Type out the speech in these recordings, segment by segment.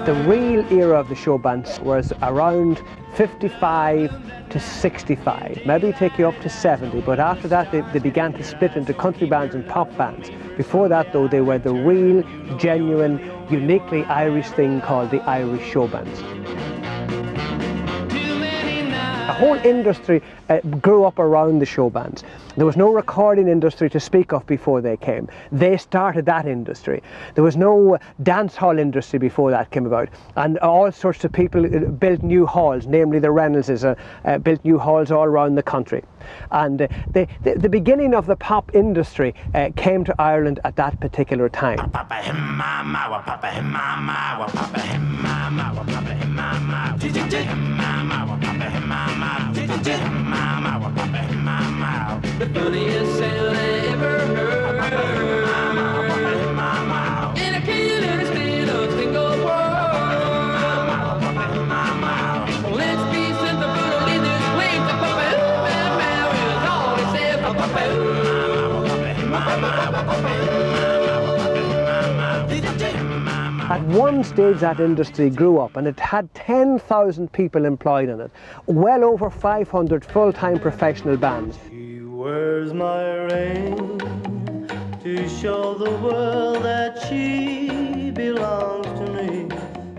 The real era of the show bands was around 55 to 65, maybe take you up to 70, but after that they began to split into country bands and pop bands. Before that though, they were the real, genuine, uniquely Irish thing called the Irish show bands. The whole industry grew up around the show bands. There was no recording industry to speak of before they came. They started that industry. There was no dance hall industry before that came about. And all sorts of people built new halls, namely the Reynoldses, built new halls all around the country. And the beginning of the pop industry came to Ireland at that particular time. The funniest sound I ever heard. And I can't understand a single word. Let's be sensible in this place. The Papa-Mow is all it says. At one stage that industry grew up and it had 10,000 people employed in it, well over 500 full-time professional bands. Where's my ring to show the world that she belongs to me?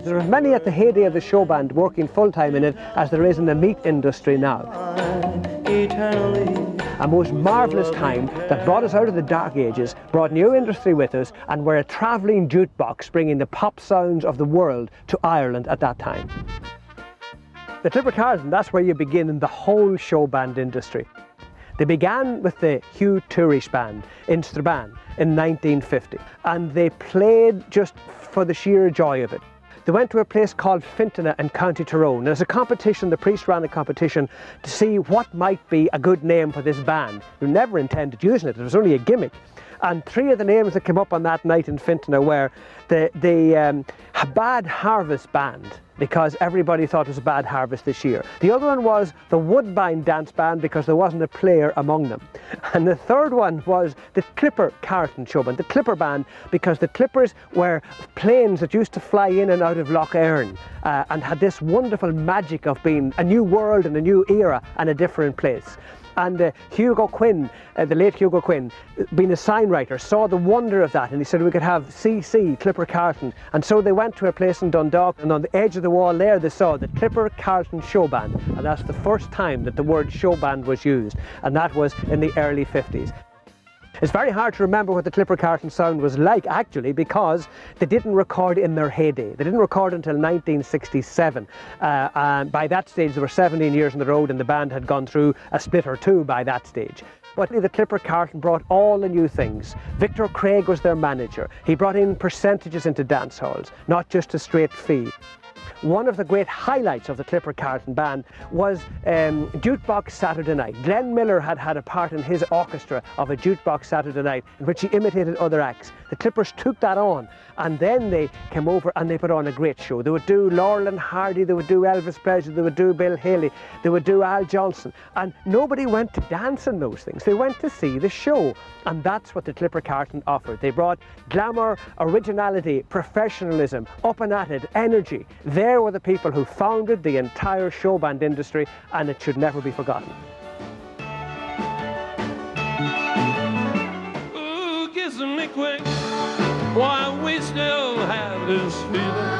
There are as many at the heyday of the show band working full-time in it as there is in the meat industry now. Eternally. A most marvellous time that brought us out of the dark ages, brought new industry with us, and we're a travelling jukebox bringing the pop sounds of the world to Ireland at that time. The Clipper Carlton, that's where you begin in the whole show band industry. They began with the Hugh Tourish Band in Strabane in 1950, and they played just for the sheer joy of it. They went to a place called Fintona in County Tyrone. There's a competition, the priest ran a competition to see what might be a good name for this band. We never intended using it, it was only a gimmick. And three of the names that came up on that night in Fintona were the Bad Harvest Band, because everybody thought it was a bad harvest this year. The other one was the Woodbine Dance Band, because there wasn't a player among them. And the third one was the Clipper Carlton Showband, the Clipper Band, because the Clippers were planes that used to fly in and out of Lough Erne and had this wonderful magic of being a new world and a new era and a different place. And Hugo Quinn, the late Hugo Quinn, being a signwriter, saw the wonder of that, and he said we could have CC, Clipper Carlton. And so they went to a place in Dundalk, and on the edge of the wall there they saw the Clipper Carlton Showband, and that's the first time that the word showband was used, and that was in the early 50s. It's very hard to remember what the Clipper Carlton sound was like, actually, because they didn't record in their heyday. They didn't record until 1967. And by that stage, they were 17 years on the road, and the band had gone through a split or two by that stage. But the Clipper Carlton brought all the new things. Victor Craig was their manager. He brought in percentages into dance halls, not just a straight fee. One of the great highlights of the Clipper Carlton Band was Jukebox Saturday Night. Glenn Miller had a part in his orchestra of a Jukebox Saturday Night in which he imitated other acts. The Clippers took that on, and then they came over and they put on a great show. They would do Laurel and Hardy, they would do Elvis Presley, they would do Bill Haley, they would do Al Johnson, and nobody went to dance in those things. They went to see the show, and that's what the Clipper Carlton offered. They brought glamour, originality, professionalism, up and at it, energy. There were the people who founded the entire show band industry, and it should never be forgotten. Ooh, kiss me quick, while we still have this feeling.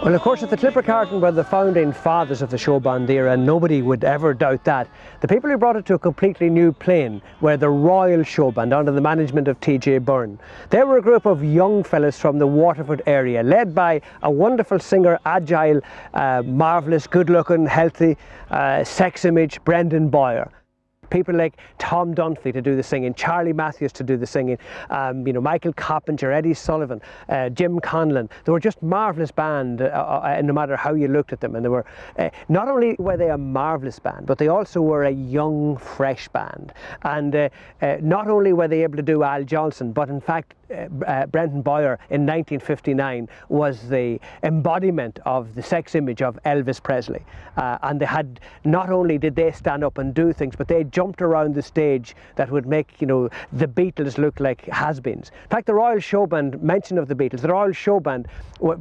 Well, of course, if the Clipper Carlton were the founding fathers of the Showband Era, and nobody would ever doubt that, the people who brought it to a completely new plane were the Royal Showband under the management of T.J. Byrne. They were a group of young fellas from the Waterford area, led by a wonderful singer, agile, marvellous, good-looking, healthy, sex image, Brendan Boyer. People like Tom Dunphy to do the singing, Charlie Matthews to do the singing, Michael Coppinger, Eddie Sullivan, Jim Conlon. They were just marvellous band, no matter how you looked at them. And they were not only were they a marvellous band, but they also were a young, fresh band. And not only were they able to do Al Johnson, but in fact Brenton Boyer in 1959 was the embodiment of the sex image of Elvis Presley, and they had, not only did they stand up and do things, but they jumped around the stage that would make, you know, the Beatles look like has-beens. In fact, the Royal Showband, mention of the Beatles, the Royal Showband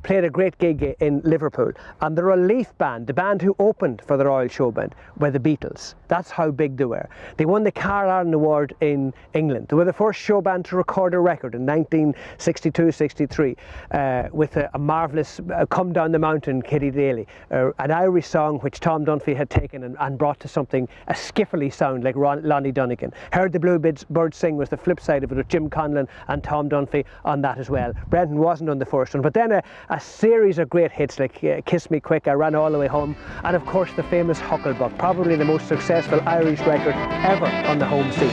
played a great gig in Liverpool, and the Relief Band, the band who opened for the Royal Showband, were the Beatles. That's how big they were. They won the Carl Allen Award in England. They were the first show band to record a record in 1962-63 with a marvellous Come Down the Mountain, Kitty Daly, an Irish song which Tom Dunphy had taken and brought to something, a skiffly sound like Lonnie Donegan. Heard the Bluebirds Sing was the flip side of it, with Jim Conlon and Tom Dunphy on that as well. Brenton wasn't on the first one, but then a series of great hits like Kiss Me Quick, I Ran All the Way Home, and of course the famous Hucklebuck, probably the most successful Irish record ever on the home scene.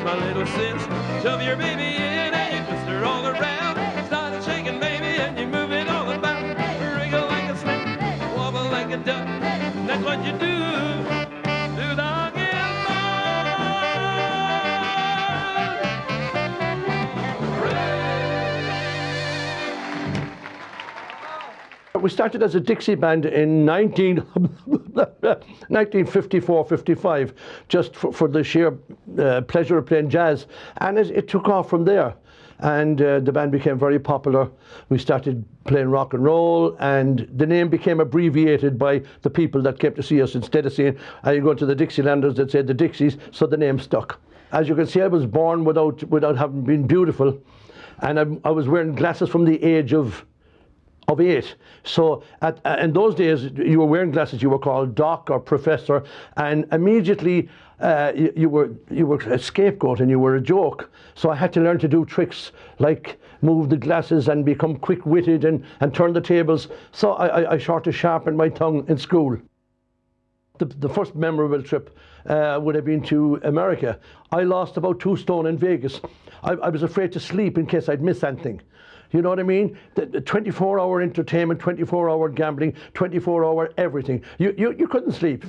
My little sis, shove your baby in and you twist her all around. Start shaking, baby, and you move it all about. Wriggle like a snake, wobble like a duck. That's what you do. Do the We started as a Dixie band in 1954-55, just for the sheer pleasure of playing jazz, and it took off from there. And the band became very popular. We started playing rock and roll, and the name became abbreviated by the people that came to see us. Instead of saying, "Are you going to the Dixielanders?" they'd say the Dixies, so the name stuck. As you can see, I was born without having been beautiful, and I was wearing glasses from the age of 8. So in those days, you were wearing glasses, you were called Doc or Professor, and immediately you were a scapegoat and you were a joke. So I had to learn to do tricks like move the glasses and become quick-witted and turn the tables. So I sort of sharpened my tongue in school. The first memorable trip would have been to America. I lost about 2 stone in Vegas. I was afraid to sleep in case I'd miss anything. You know what I mean? The 24-hour entertainment, 24-hour gambling, 24-hour everything. You couldn't sleep.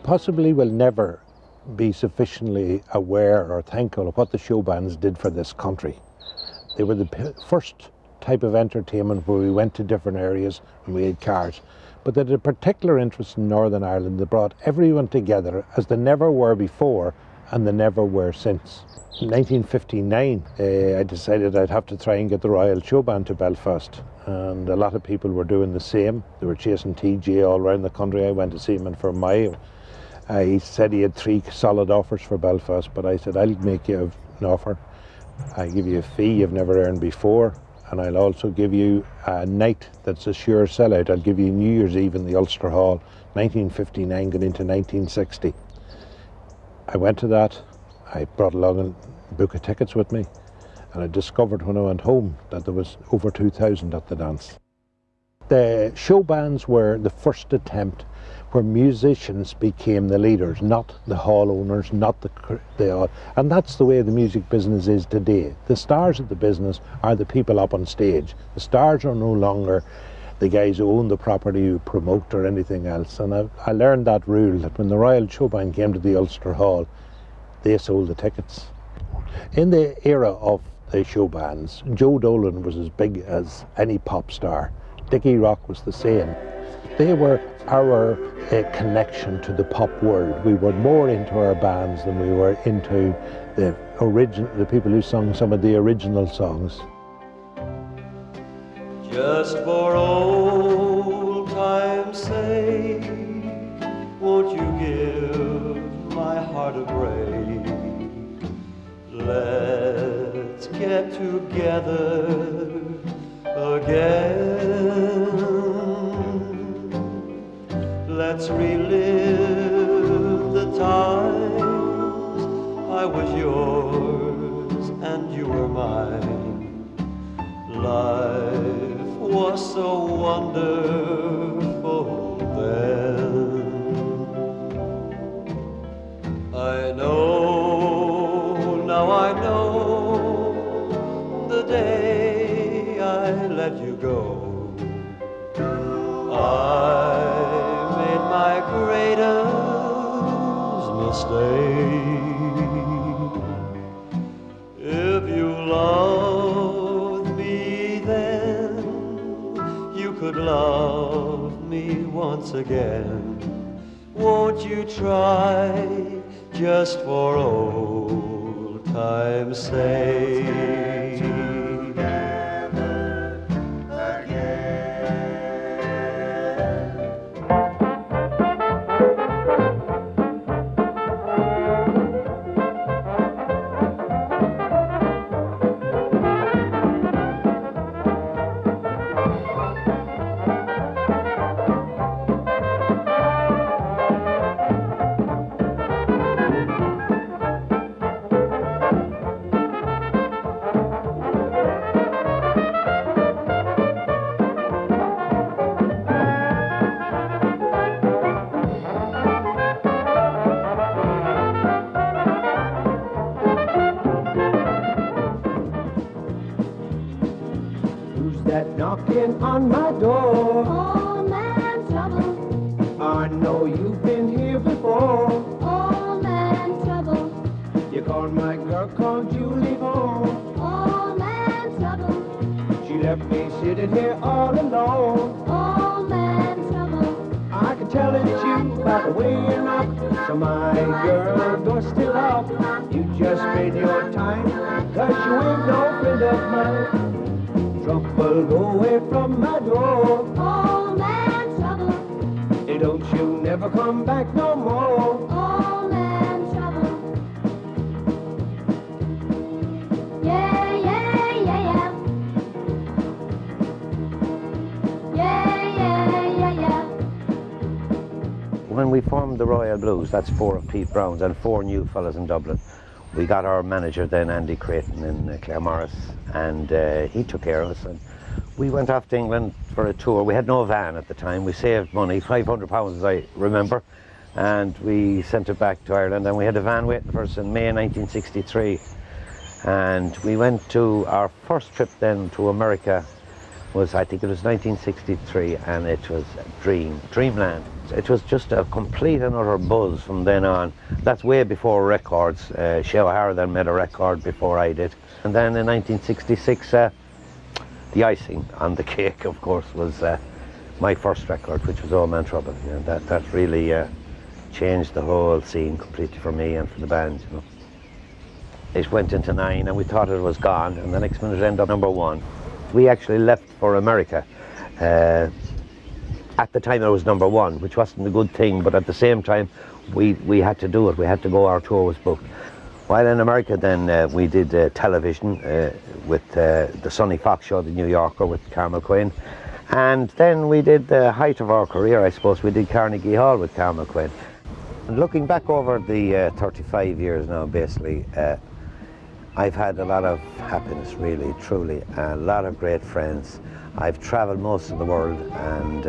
possibly will never be sufficiently aware or thankful of what the show bands did for this country. They were the first type of entertainment where we went to different areas and we had cars. But they had a particular interest in Northern Ireland. They brought everyone together as they never were before and they never were since. In 1959, I decided I'd have to try and get the Royal Showband to Belfast. And a lot of people were doing the same. They were chasing TJ all around the country. I went to see him in Fermoy. He said he had 3 solid offers for Belfast, but I said, I'll make you an offer. I'll give you a fee you've never earned before, and I'll also give you a night that's a sure sellout. I'll give you New Year's Eve in the Ulster Hall, 1959 going into 1960. I went to that. I brought along a book of tickets with me, and I discovered when I went home that there was over 2,000 at the dance. The show bands were the first attempt where musicians became the leaders, not the hall owners, not and that's the way the music business is today. The stars of the business are the people up on stage. The stars are no longer the guys who own the property, who promote or anything else. And I learned that rule, that when the Royal Showband came to the Ulster Hall, they sold the tickets. In the era of the show bands, Joe Dolan was as big as any pop star. Dickie Rock was the same. They were our connection to the pop world. We were more into our bands than we were into the people who sung some of the original songs. Just for old time's sake, won't you give my heart a break? Let's get together again. Let's relive the times I was yours and you were mine. Life was so wonderful then. I know, now I know, the day I let you go, I made my greatest mistake. If you loved me then, you could love me once again. Won't you try, just for old time's sake? Knocking on my door. Old man trouble. I know you've been here before. Old man trouble. You called my girl called Julie home. Old man trouble. She left me sitting here all alone. Old man trouble. I can tell it's you by the way you knock. So my girl, door's still up. You just made your time, 'cause you ain't no friend of mine. Trouble, go away from my door. Old man trouble. Hey, don't you never come back no more. Old man trouble. Yeah, yeah, yeah, yeah. Yeah, yeah, yeah, yeah. When we formed the Royal Blues, that's 4 of Pete Brown's and 4 new fellas in Dublin. We got our manager then, Andy Creighton, in Claremorris, and he took care of us. And we went off to England for a tour. We had no van at the time. We saved money, £500 as I remember, and we sent it back to Ireland. And we had a van waiting for us in May 1963. And we went to our first trip then to America was, I think it was 1963, and it was Dreamland. It was just a complete and utter buzz from then on. That's way before records. Shea O'Hara then made a record before I did. And then in 1966, the icing on the cake, of course, was my first record, which was Oh-Mow-Mow. You know, that really changed the whole scene completely for me and for the band. You know. It went into 9 and we thought it was gone, and the next minute it ended up #1. We actually left for America. At the time it was #1, which wasn't a good thing, but at the same time we had to do it. We had to go, our tour was booked. While in America then we did television with the Sonny Fox show, The New Yorker, with Carmel Quinn. And then we did the height of our career, I suppose. We did Carnegie Hall with Carmel Quinn. And looking back over the 35 years now, basically, I've had a lot of happiness, really, truly, a lot of great friends. I've travelled most of the world, and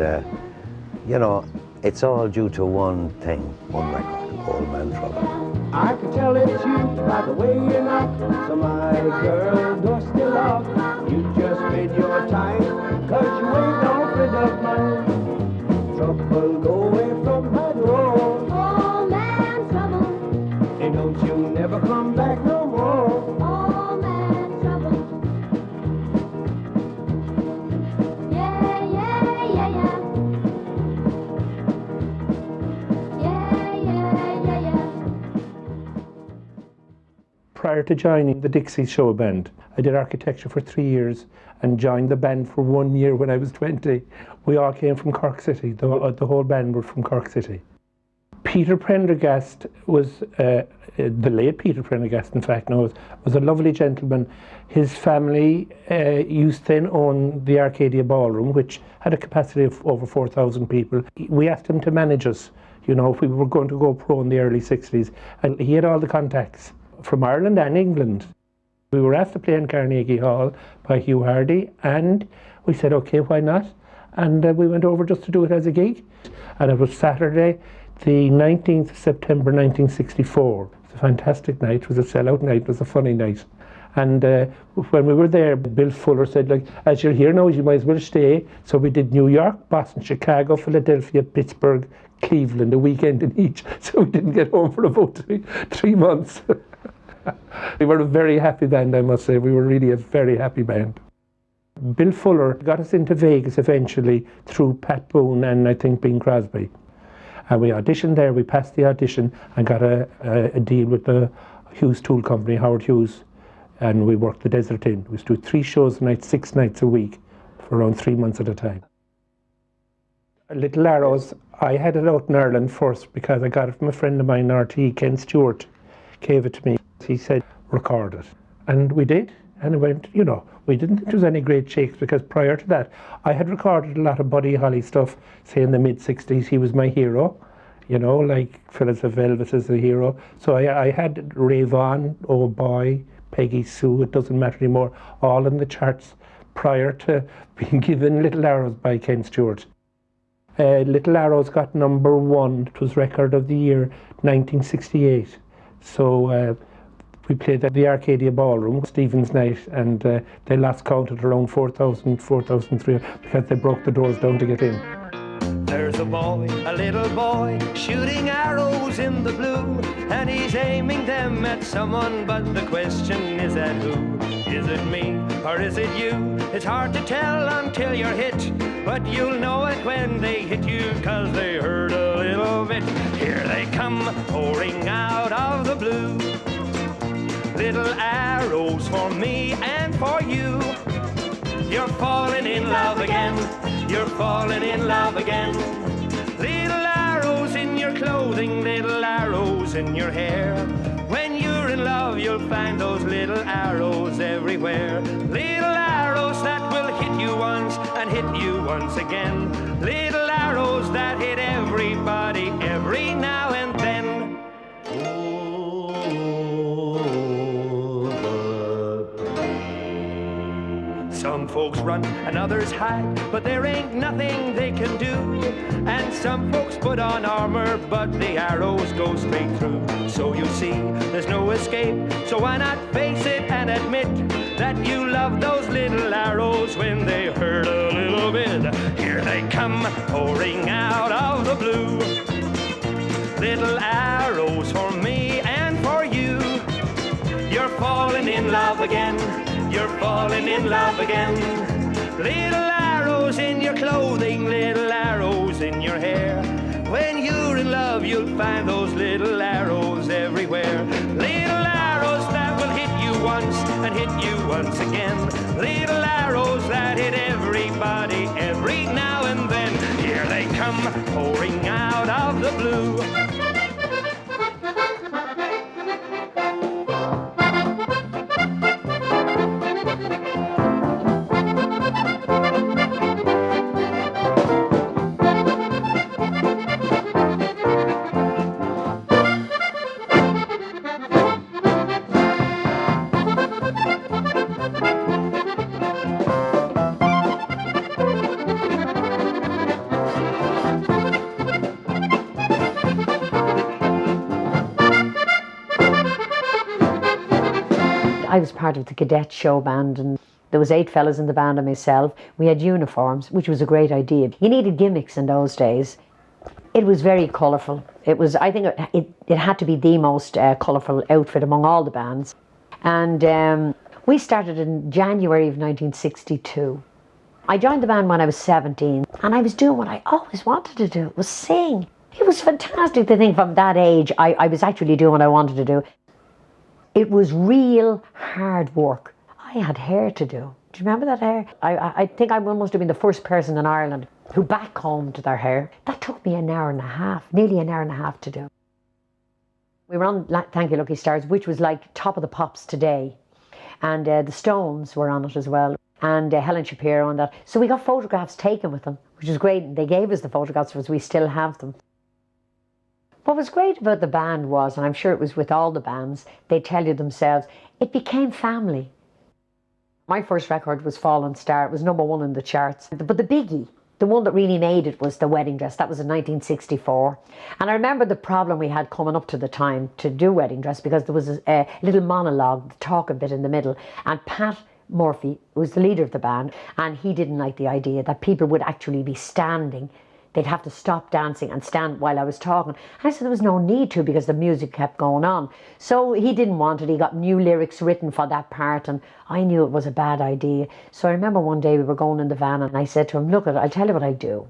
you know, it's all due to one thing, one record, Oh-Mow-Mow. I can tell it's you by the way you knock. So my girl, dust it off. You just made your time, 'cause you ain't no friend of mine. Trouble go away from my door. Oh man, trouble. And don't you never come back no more. Oh man, trouble. Yeah, yeah, yeah, yeah. Yeah, yeah, yeah, yeah. Prior to joining the Dixie Showband, I did architecture for 3 years and joined the band for 1 year when I was 20. We all came from Cork City. The whole band were from Cork City. Peter Prendergast was, the late Peter Prendergast in fact, was a lovely gentleman. His family used to then own the Arcadia Ballroom, which had a capacity of over 4,000 people. We asked him to manage us, you know, if we were going to go pro in the early 60s. And he had all the contacts from Ireland and England. We were asked to play in Carnegie Hall by Hugh Hardy, and we said, okay, why not? And we went over just to do it as a gig. And it was Saturday, the 19th of September 1964. It was a fantastic night. It was a sellout night. It was a funny night. And when we were there, Bill Fuller said, like, as you're here now, you might as well stay. So we did New York, Boston, Chicago, Philadelphia, Pittsburgh, Cleveland, a weekend in each. So we didn't get home for about three months. We were a very happy band, I must say. We were really a very happy band. Bill Fuller got us into Vegas eventually through Pat Boone and I think Bing Crosby. And we auditioned there, we passed the audition and got a deal with the Hughes Tool Company, Howard Hughes, and we worked the Desert Inn. We used to do 3 shows a night, 6 nights a week for around 3 months at a time. Little Arrows, I had it out in Ireland first because I got it from a friend of mine, RT, Ken Stewart, gave it to me. He said, record it. And we did, and it went, you know, we didn't think there was any great shakes because prior to that, I had recorded a lot of Buddy Holly stuff, say in the mid-60s. He was my hero, you know, like Phyllis of Elvis is the hero. So I had Ray Vaughan, Oh Boy, Peggy Sue, it doesn't matter anymore, all in the charts prior to being given Little Arrows by Ken Stewart. Little Arrows got #1. It was record of the year 1968. So we played at the Arcadia Ballroom, Stephen's Night, and they lost count at around 4,000, 4,300 because they broke the doors down to get in. There's a boy, a little boy, shooting arrows in the blue, and he's aiming them at someone, but the question is at who? Is it me, or is it you? It's hard to tell until you're hit, but you'll know it when they hit you, 'cause they hurt a little bit. Here they come, pouring out of the blue. Little arrows for me and for you. You're falling in love again. You're falling in love again. Little arrows in your clothing, little arrows in your hair. When you're in love, you'll find those little arrows everywhere. Little arrows that will hit you once and hit you once again. Little arrows that hit everybody every now and then. Some folks run and others hide, but there ain't nothing they can do. And some folks put on armor, but the arrows go straight through. So you see, there's no escape, so why not face it and admit that you love those little arrows when they hurt a little bit. Here they come, pouring out of the blue. Little arrows for me and for you. You're falling in love again. You're falling in love again. Little arrows in your clothing, little arrows in your hair. When you're in love, you'll find those little arrows everywhere. Little arrows that will hit you once and hit you once again. Little arrows that hit everybody every now and then. Here they come, pouring out of the blue. I was part of the cadet show band, and there was 8 fellas in the band and myself. We had uniforms, which was a great idea. You needed gimmicks in those days. It was very colourful. It was, I think it had to be the most colourful outfit among all the bands. And we started in January of 1962. I joined the band when I was 17, and I was doing what I always wanted to do, was sing. It was fantastic to think from that age I was actually doing what I wanted to do. It was real hard work. I had hair to do. Do you remember that hair? I think I must have been the first person in Ireland who backcombed their hair. That took me an hour and a half, nearly an hour and a half to do. We were on Thank You Lucky Stars, which was like Top of the Pops today. And the Stones were on it as well. And Helen Shapiro on that. So we got photographs taken with them, which was great. They gave us the photographs because we still have them. What was great about the band was, and I'm sure it was with all the bands, they tell you themselves, it became family. My first record was Fallen Star. It was #1 in the charts. But the biggie, the one that really made it, was The Wedding Dress. That was in 1964. And I remember the problem we had coming up to the time to do Wedding Dress, because there was a little monologue, the talk a bit in the middle. And Pat Murphy was the leader of the band, and he didn't like the idea that people would actually be standing. They'd have to stop dancing and stand while I was talking. I said there was no need to, because the music kept going on. So he didn't want it. He got new lyrics written for that part, and I knew it was a bad idea. So I remember one day we were going in the van, and I said to him, look, I'll tell you what I do.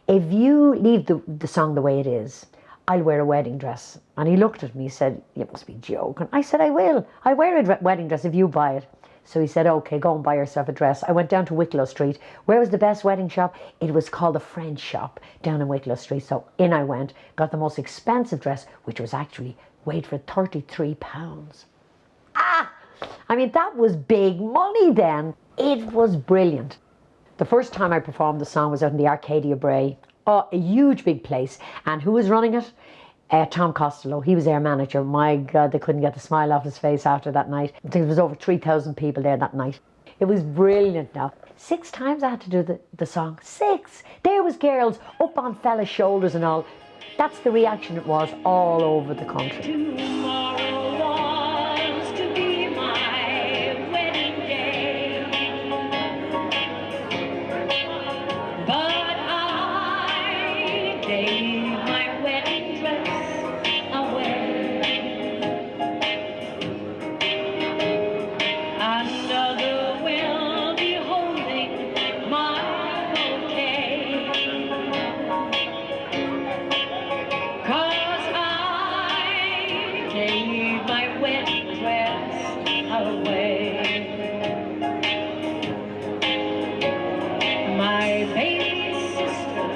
If you leave the song the way it is, I'll wear a wedding dress. And he looked at me, he said, you must be joking. I said, I will. I'll wear a wedding dress if you buy it. So he said, okay, go and buy yourself a dress. I went down to Wicklow Street. Where was the best wedding shop? It was called the French Shop down in Wicklow Street. So in I went, got the most expensive dress, which was actually weighed for £33. I mean, that was big money then. It was brilliant. The first time I performed the song was out in the Arcadia Bray. Oh, a huge big place. And who was running it? Tom Costello. He was their manager. My God, they couldn't get the smile off his face after that night. I think there was over 3,000 people there that night. It was brilliant now. 6 times I had to do the song. 6! There was girls up on fellas' shoulders and all. That's the reaction it was all over the country. Tomorrow was to be my wedding day, but I gave my wedding dress away. Another will be holding my bouquet, 'cause I gave my wedding dress away. My baby sister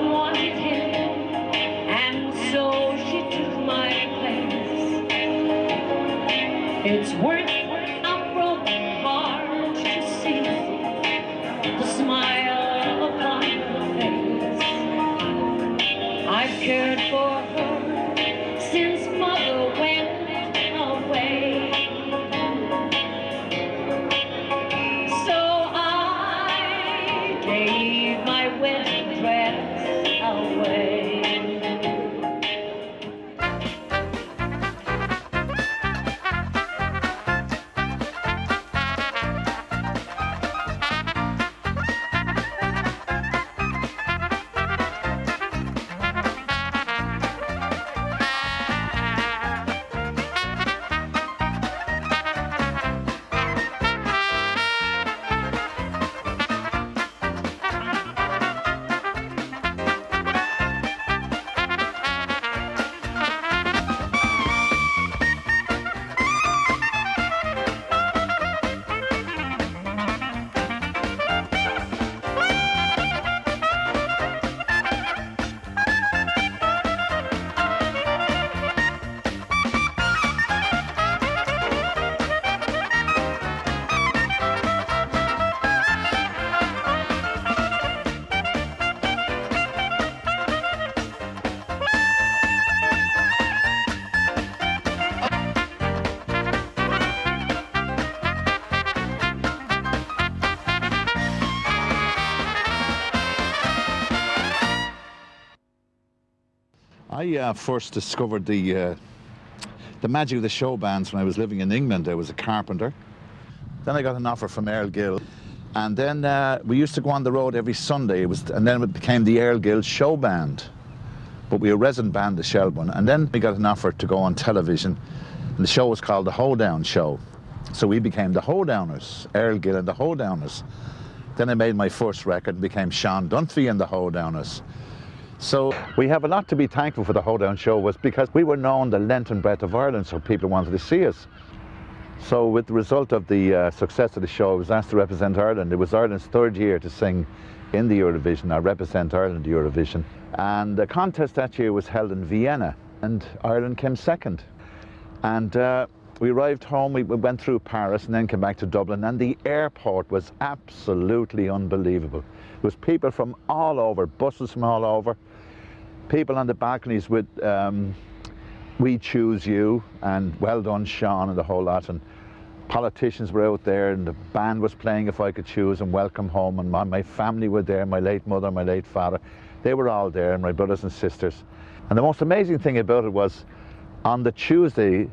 wanted him, and so she took my place. It's worth a broken heart to see the smile upon her face. I've cared for her since mother went away, so I first discovered the magic of the show bands when I was living in England. I was a carpenter. Then I got an offer from Earl Gill. And then we used to go on the road every Sunday. And then it became the Earl Gill Show Band. But we were a resident band, the Shelburne. And then we got an offer to go on television. And the show was called the Hoedown Show. So we became the Hoedowners, Earl Gill and the Hoedowners. Then I made my first record and became Sean Dunphy and the Hoedowners. So we have a lot to be thankful for the Hoedown Show, was because we were known the length and breadth of Ireland, so people wanted to see us. So with the result of the success of the show, I was asked to represent Ireland. It was Ireland's third year to sing in the Eurovision, or represent Ireland at Eurovision. And the contest that year was held in Vienna, and Ireland came second. And we arrived home, we went through Paris and then came back to Dublin, and the airport was absolutely unbelievable. It was people from all over, buses from all over, people on the balconies with "We Choose You" and "Well Done, Sean" and the whole lot, and politicians were out there, and the band was playing "If I Could Choose" and "Welcome Home," and my family were there, my late mother, my late father. They were all there, and my brothers and sisters. And the most amazing thing about it was, on the Tuesday,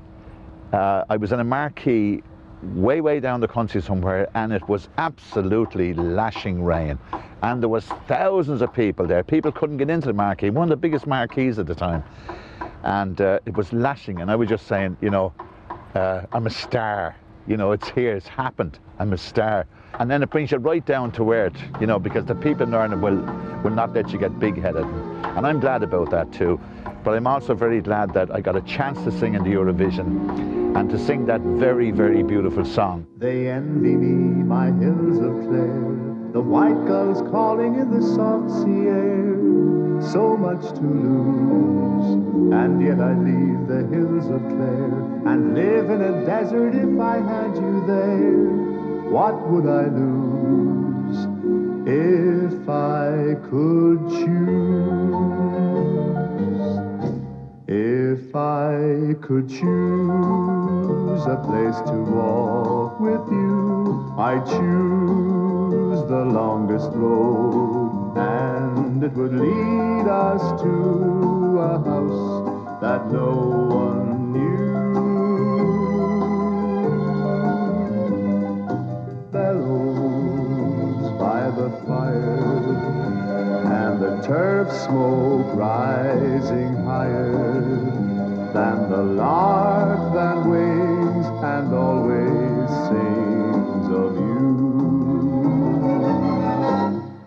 I was in a marquee way down the country somewhere, and it was absolutely lashing rain. And there was thousands of people there. People couldn't get into the marquee, one of the biggest marquees at the time. And it was lashing, and I was just saying, you know, I'm a star. You know, it's here, it's happened, I'm a star. And then it brings you right down to earth, you know, because the people in Ireland will not let you get big-headed. And I'm glad about that too. But I'm also very glad that I got a chance to sing in the Eurovision and to sing that very, very beautiful song. They envy me, my hills of Clare, the white gulls calling in the soft sea air. So much to lose, and yet I'd leave the hills of Clare and live in a desert if I had you there. What would I lose if I could choose? If I could choose a place to walk with you, I'd choose the longest road, and it would lead us to a house that no one knew. Bellows by the fire, and the turf smoke rising higher than the lark that wings and always sings of you.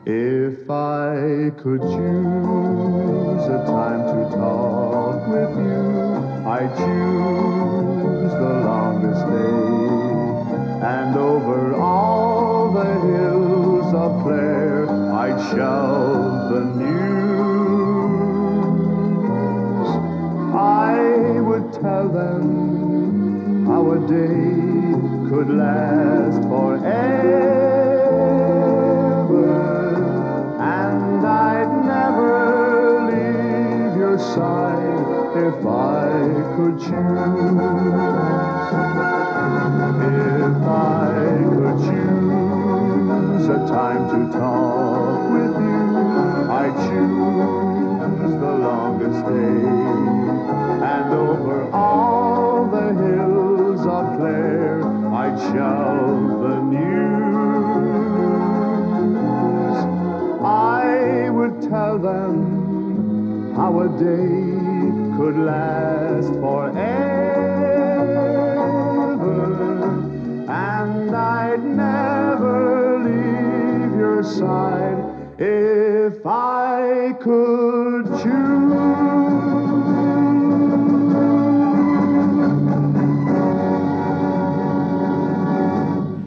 If I could choose a time to talk with you, I'd choose the longest day, and over all the hills of Clare I'd shout the news. I would tell them how a day could last forever, and I'd never leave your side if I could choose. If I could choose a time to talk with you, I'd choose the longest day, and over all the hills of Clare I'd shout the news. I would tell them how a day could last forever, and I'd never leave your side if I could choose.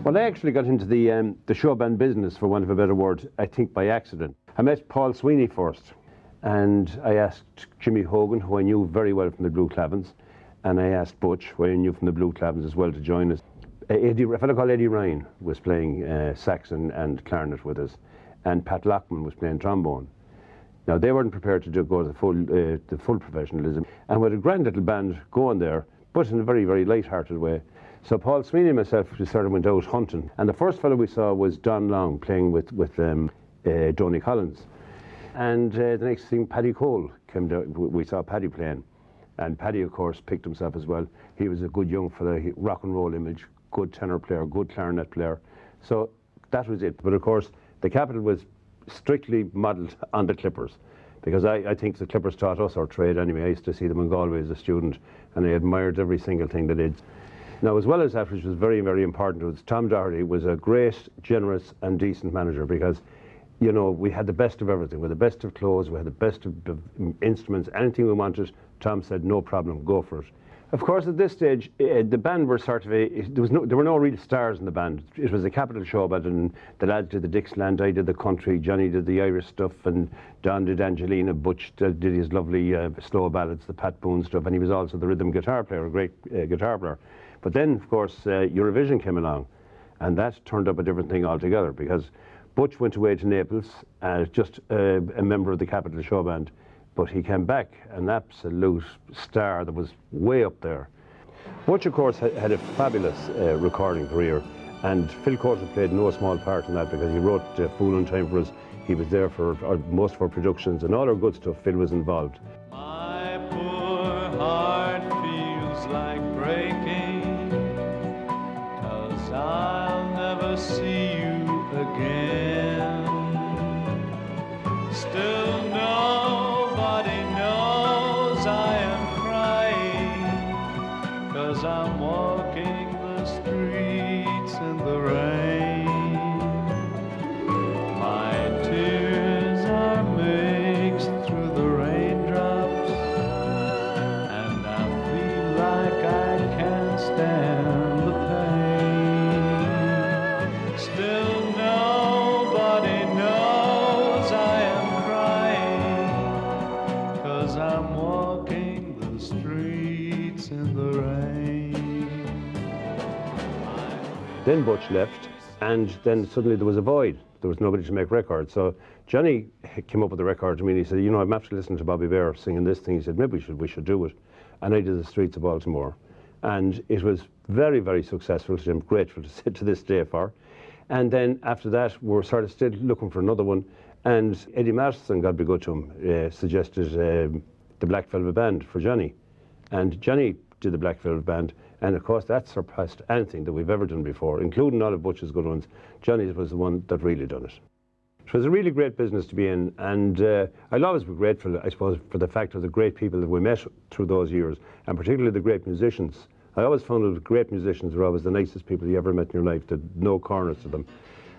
Well, I actually got into the showband business, for want of a better word, I think by accident. I met Paul Sweeney first, and I asked Jimmy Hogan, who I knew very well from the Blue Clavins, and I asked Butch, who I knew from the Blue Clavins as well, to join us. A fellow called Eddie Ryan was playing sax and clarinet with us, and Pat Lockman was playing trombone. Now, they weren't prepared to go to the full professionalism, and we had a grand little band going there, but in a very, very light-hearted way. So Paul Sweeney and myself, we sort of went out hunting, and the first fellow we saw was Don Long playing with Donny Collins. And the next thing, Paddy Cole came down. We saw Paddy playing. And Paddy, of course, picked himself as well. He was a good young fella, rock and roll image, good tenor player, good clarinet player. So that was it. But of course, the Capitol was strictly modelled on the Clippers, because I think the Clippers taught us our trade anyway. I used to see them in Galway as a student, and I admired every single thing they did. Now, as well as that, which was very, very important, was Tom Doherty was a great, generous and decent manager, because, you know, we had the best of everything. We had the best of clothes, we had the best of instruments, anything we wanted. Tom said, no problem, go for it. Of course, at this stage, the band were sort of there were no real stars in the band. It was a Capitol Showband, and the lads did the Dixieland, I did the country, Johnny did the Irish stuff, and Don did Angelina, Butch did his lovely slow ballads, the Pat Boone stuff, and he was also the rhythm guitar player, a great guitar player. But then, of course, Eurovision came along, and that turned up a different thing altogether, because Butch went away to Naples as just a member of the Capitol Showband. But he came back an absolute star that was way up there. Butch, of course, had a fabulous recording career, and Phil Coulter played no small part in that, because he wrote Fool on Time for us. He was there for most of our productions, and all our good stuff, Phil was involved. My poor heart feels like breaking, 'cause I'll never see you again. Still nobody knows I am crying, 'cause I'm walking the streets in the rain. My tears are mixed through the raindrops, and I feel like I can't stand the pain. Still nobody knows I am crying, 'cause I'm walking the streets in the rain. Then Butch left, and then suddenly there was a void. There was nobody to make records. So Johnny came up with the record to me, and he said, you know, I'm after listening to Bobby Bear singing this thing. He said, maybe we should do it. And I did The Streets of Baltimore. And it was very, very successful, which I'm grateful to this day for. And then after that, we're sort of still looking for another one. And Eddie Masterson, God be good to him, suggested the Black Velvet Band for Johnny. And Johnny did the Black Velvet Band, and of course that surpassed anything that we've ever done before, including all of Butch's good ones. Johnny's was the one that really done it. It was a really great business to be in, and I'll always be grateful, I suppose, for the fact of the great people that we met through those years, and particularly the great musicians. I always found that great musicians were always the nicest people you ever met in your life, that no corners to them.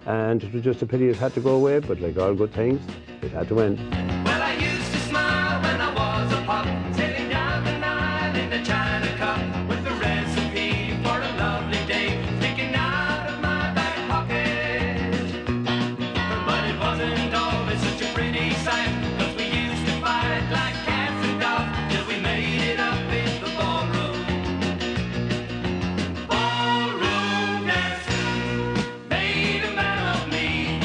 And it was just a pity it had to go away, but like all good things, it had to end. Well, I used to smile when I was a pup, sailing down the Nile in a China cup, with the recipe for a lovely day sticking out of my back pocket. But it wasn't always such a pretty sight, 'cause we used to fight like cats and dogs till we made it up in the ballroom. Ballroom dancing made a man of me.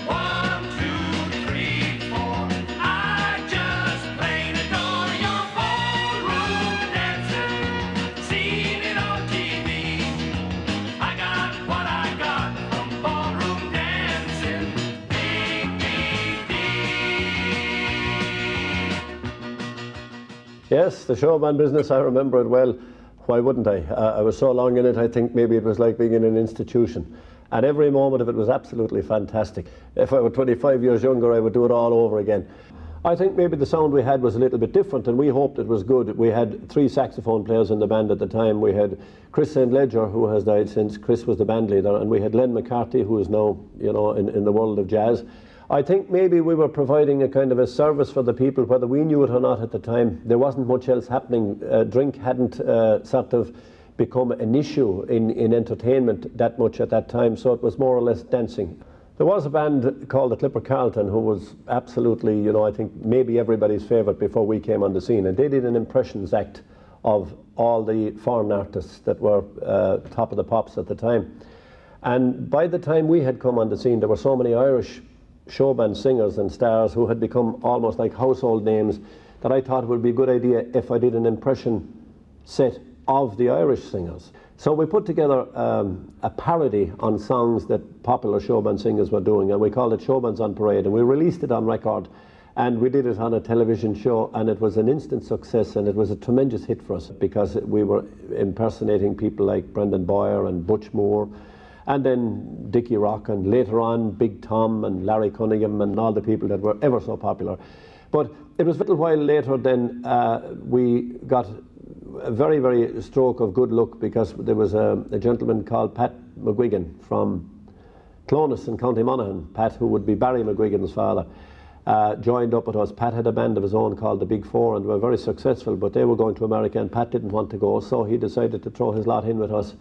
1, 2, 3, 4. I just plain adore your ballroom dancing. Seen it on TV. I got what I got from ballroom dancing. Big BD. Yes, the showband business, I remember it well. Why wouldn't I? I was so long in it, I think maybe it was like being in an institution. And every moment of it was absolutely fantastic. If I were 25 years younger, I would do it all over again. I think maybe the sound we had was a little bit different, and we hoped it was good. We had 3 saxophone players in the band at the time. We had Chris St. Ledger, who has died since. Chris was the band leader, and we had Len McCarthy, who is now, you know, in the world of jazz. I think maybe we were providing a kind of a service for the people, whether we knew it or not at the time. There wasn't much else happening. Drink hadn't sort of become an issue in entertainment that much at that time, so it was more or less dancing. There was a band called the Clipper Carlton who was absolutely, you know, I think maybe everybody's favourite before we came on the scene, and they did an impressions act of all the foreign artists that were top of the pops at the time. And by the time we had come on the scene, there were so many Irish showband singers and stars who had become almost like household names that I thought it would be a good idea if I did an impression set of the Irish singers. So we put together a parody on songs that popular showband singers were doing, and we called it Showbands on Parade, and we released it on record, and we did it on a television show, and it was an instant success, and it was a tremendous hit for us because we were impersonating people like Brendan Boyer and Butch Moore, and then Dickie Rock, and later on Big Tom and Larry Cunningham and all the people that were ever so popular. But it was a little while later then we got a very, very stroke of good luck because there was a gentleman called Pat McGuigan from Clones in County Monaghan. Pat, who would be Barry McGuigan's father, joined up with us. Pat had a band of his own called the Big Four, and were very successful, but they were going to America and Pat didn't want to go, so he decided to throw his lot in with us.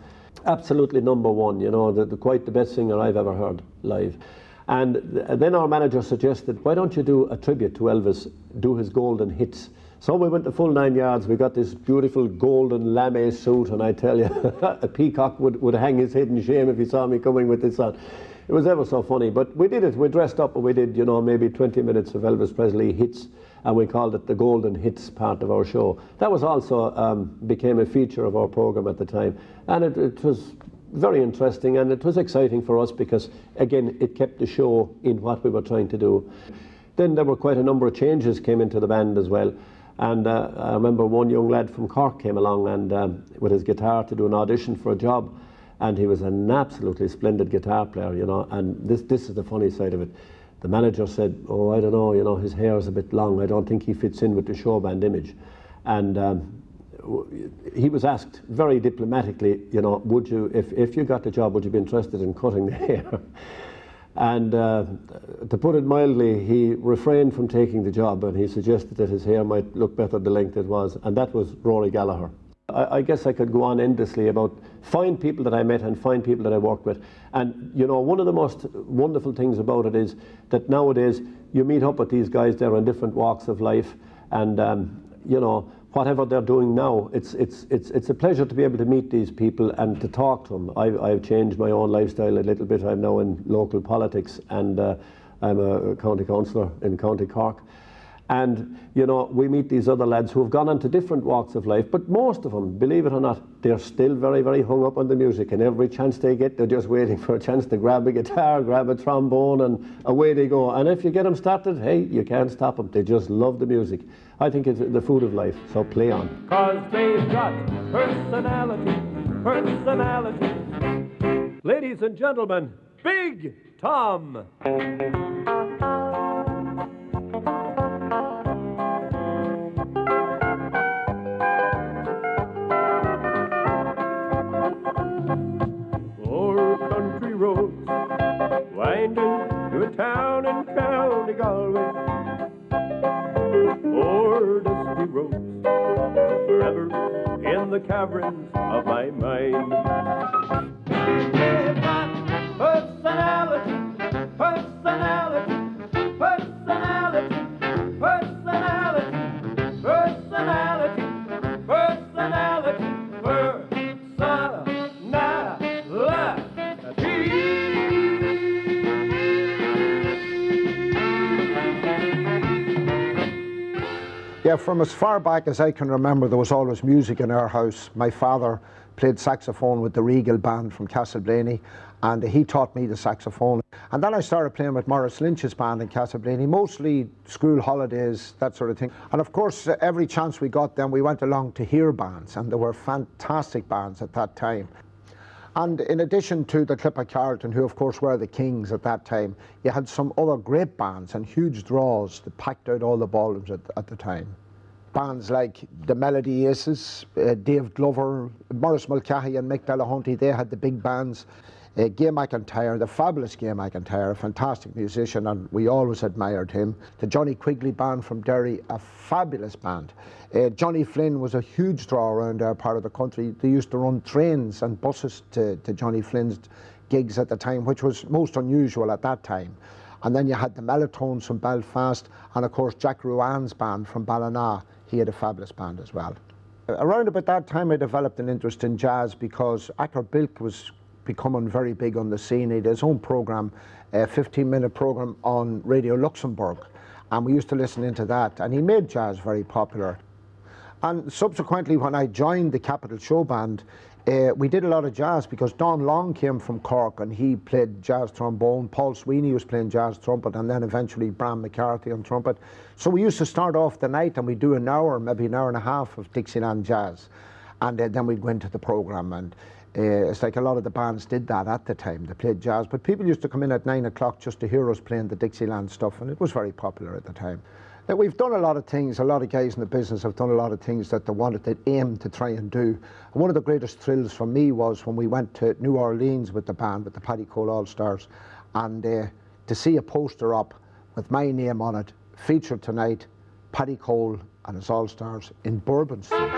Absolutely number one, you know, quite the best singer I've ever heard live. And then our manager suggested, why don't you do a tribute to Elvis, do his golden hits. So we went the full 9 yards. We got this beautiful golden lame suit, and I tell you, a peacock would hang his head in shame if he saw me coming with this on. It was ever so funny, but we did it. We dressed up and we did, you know, maybe 20 minutes of Elvis Presley hits, and we called it the Golden Hits part of our show. That was also became a feature of our program at the time, and it was very interesting, and it was exciting for us because, again, it kept the show in what we were trying to do. Then there were quite a number of changes came into the band as well, and I remember one young lad from Cork came along and with his guitar to do an audition for a job. And he was an absolutely splendid guitar player, you know, and this is the funny side of it. The manager said, oh, I don't know, you know, his hair is a bit long. I don't think he fits in with the showband image. And he was asked very diplomatically, you know, would you, if you got the job, would you be interested in cutting the hair? And to put it mildly, he refrained from taking the job, and he suggested that his hair might look better the length it was, and that was Rory Gallagher. I guess I could go on endlessly about fine people that I met and fine people that I worked with. And, you know, one of the most wonderful things about it is that nowadays you meet up with these guys, they're in different walks of life, and, you know, whatever they're doing now, it's a pleasure to be able to meet these people and to talk to them. I've changed my own lifestyle a little bit. I'm now in local politics, and I'm a county councillor in County Cork. And, you know, we meet these other lads who have gone on to different walks of life, but most of them, believe it or not, they're still very, very hung up on the music, and every chance they get, they're just waiting for a chance to grab a guitar, grab a trombone, and away they go. And if you get them started, hey, you can't stop them. They just love the music. I think it's the food of life, so play on. 'Cause they've got personality, personality. Ladies and gentlemen, Big Tom. Roads winding to a town in County Galway, o'er dusty roads, forever in the caverns of my mind. They've got personality, personality, personality, personality, personality, personality, Yeah, from as far back as I can remember, there was always music in our house. My father played saxophone with the Regal Band from Castleblaney, and he taught me the saxophone. And then I started playing with Maurice Lynch's band in Castleblaney, mostly school holidays, that sort of thing. And of course, every chance we got then, we went along to hear bands, and there were fantastic bands at that time. And in addition to the Clip of Carlton, who of course were the kings at that time, you had some other great bands and huge draws that packed out all the ballrooms at the time. Bands like the Melody Aces, Dave Glover, Maurice Mulcahy and Mick Delahunty, they had the big bands. Gay McIntyre, the fabulous Gay McIntyre, a fantastic musician, and we always admired him. The Johnny Quigley Band from Derry, a fabulous band. Johnny Flynn was a huge draw around our part of the country. They used to run trains and buses to Johnny Flynn's gigs at the time, which was most unusual at that time. And then you had the Melatones from Belfast, and of course Jack Ruan's band from Ballina. He had a fabulous band as well. Around about that time I developed an interest in jazz because Acker Bilk was becoming very big on the scene. He had his own program, a 15-minute program on Radio Luxembourg, and we used to listen into that, and he made jazz very popular. And subsequently, when I joined the Capital Showband, we did a lot of jazz because Don Long came from Cork and he played jazz trombone. Paul Sweeney was playing jazz trumpet, and then eventually Bram McCarthy on trumpet. So we used to start off the night and we'd do an hour, maybe an hour and a half of Dixieland jazz. And then we'd go into the program, and it's like a lot of the bands did that at the time. They played jazz, but people used to come in at 9 o'clock just to hear us playing the Dixieland stuff, and it was very popular at the time. Now, we've done a lot of things, a lot of guys in the business have done a lot of things that they wanted, they aimed to try and do. And one of the greatest thrills for me was when we went to New Orleans with the band, with the Paddy Cole All-Stars, and to see a poster up with my name on it, featured tonight, Paddy Cole and his All-Stars in Bourbon Street.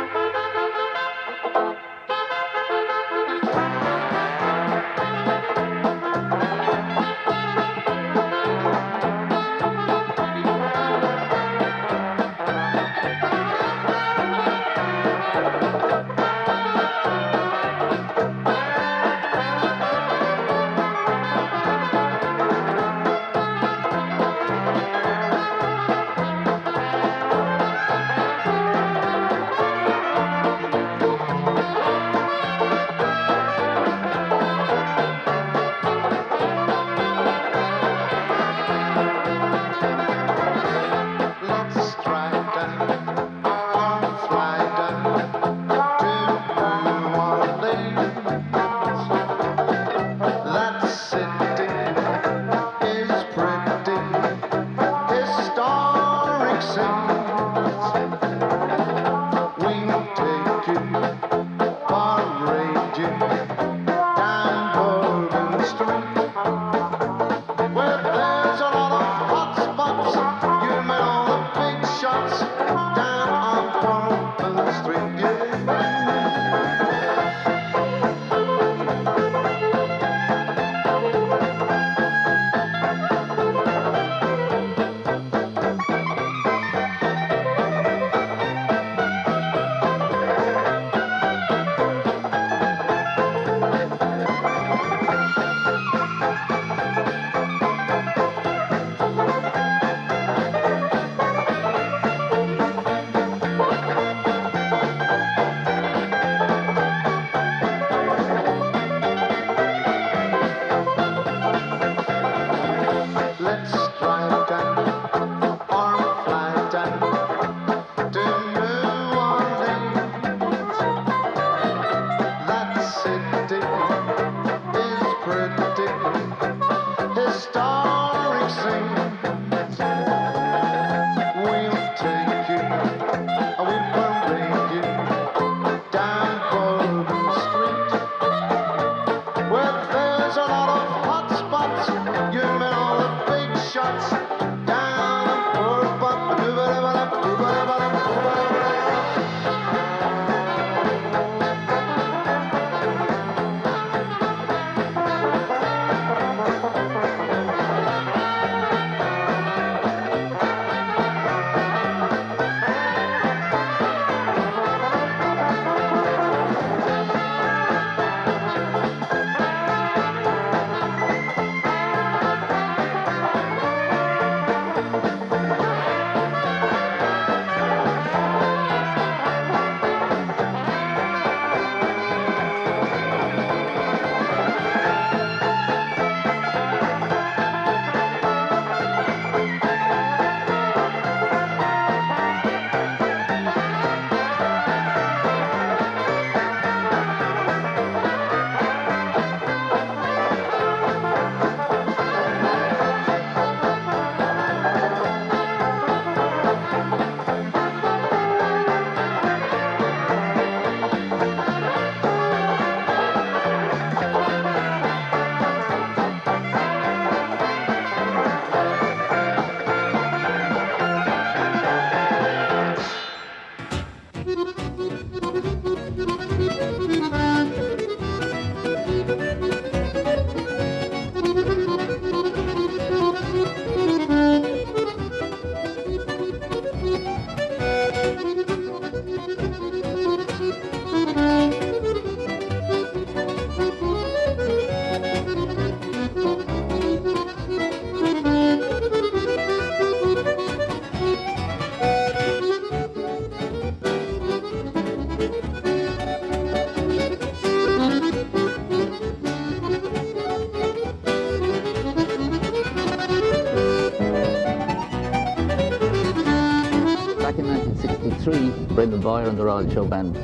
Brendan Boyer and the Royal Showband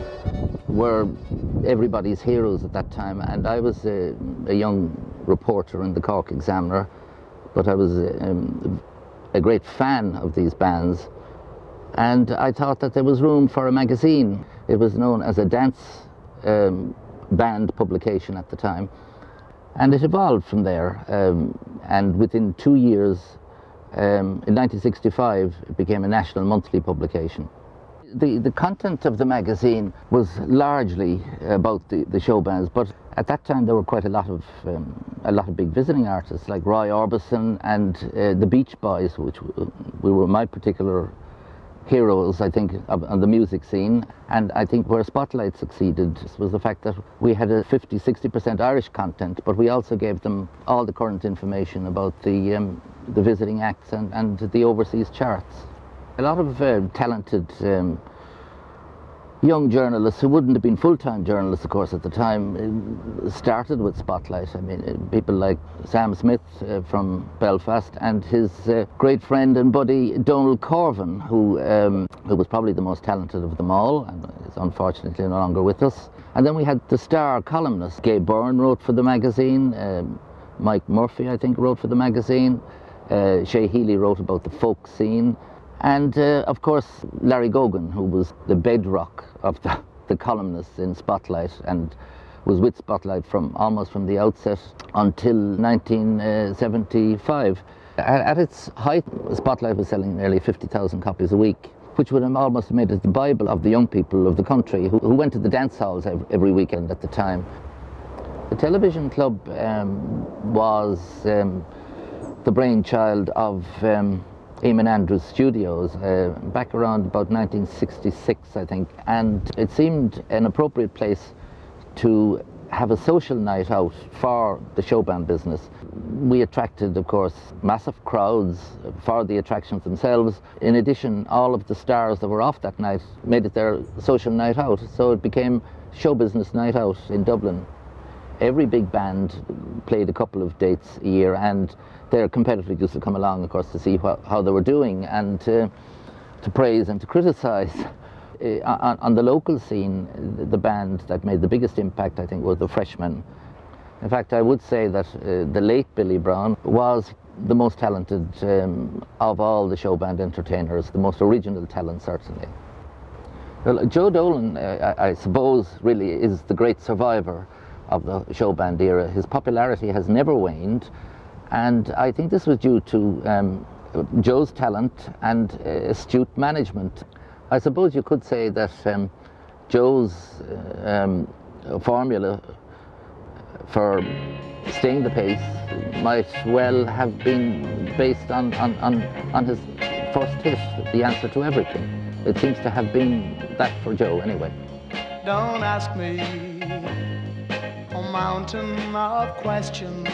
were everybody's heroes at that time, and I was a young reporter in the Cork Examiner, but I was a great fan of these bands, and I thought that there was room for a magazine. It was known as a dance band publication at the time, and it evolved from there, and within 2 years, in 1965, it became a national monthly publication. The content of the magazine was largely about the show bands, but at that time there were quite a lot of big visiting artists like Roy Orbison and the Beach Boys, which were my particular heroes, I think, on the music scene. And I think where Spotlight succeeded was the fact that we had a 50-60% Irish content, but we also gave them all the current information about the visiting acts and the overseas charts. A lot of talented young journalists who wouldn't have been full-time journalists, of course, at the time, started with Spotlight. I mean, people like Sam Smith from Belfast and his great friend and buddy Donald Corvin, who was probably the most talented of them all, and is unfortunately no longer with us. And then we had the star columnists. Gay Byrne wrote for the magazine, Mike Murphy, I think, wrote for the magazine, Shay Healy wrote about the folk scene, and of course Larry Gogan, who was the bedrock of the columnists in Spotlight and was with Spotlight almost from the outset until 1975. At its height, Spotlight was selling nearly 50,000 copies a week, which would have almost made it the Bible of the young people of the country who went to the dance halls every weekend at the time. The television club was the brainchild of Eamon Andrews Studios back around about 1966, I think, and it seemed an appropriate place to have a social night out for the showband business. We attracted, of course, massive crowds for the attractions themselves. In addition, all of the stars that were off that night made it their social night out, so it became show business night out in Dublin. Every big band played a couple of dates a year, and their competitors used to come along, of course, to see how they were doing and to praise and to criticise. On the local scene, the band that made the biggest impact, I think, was the Freshmen. In fact, I would say that the late Billy Brown was the most talented of all the show band entertainers, the most original talent, certainly. Well, Joe Dolan, I suppose, really is the great survivor of the Showband era. His popularity has never waned, and I think this was due to Joe's talent and astute management. I suppose you could say that Joe's formula for staying the pace might well have been based on his first hit, The Answer to Everything. It seems to have been that for Joe, anyway. Don't ask me a mountain of questions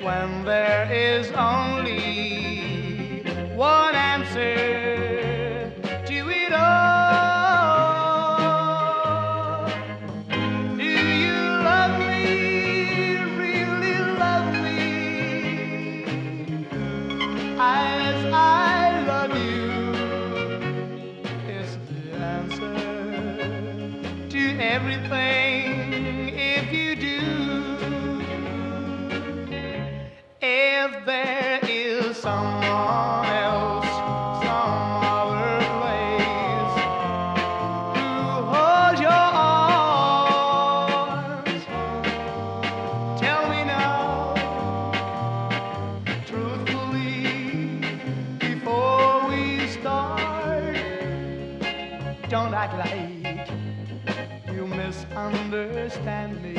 when there is only one answer to it all. Do you love me, really love me, as I love you? Is the answer to everything if you do. If there is someone else, some other place who holds your arms, tell me now, truthfully, before we start. Don't act like you misunderstand me.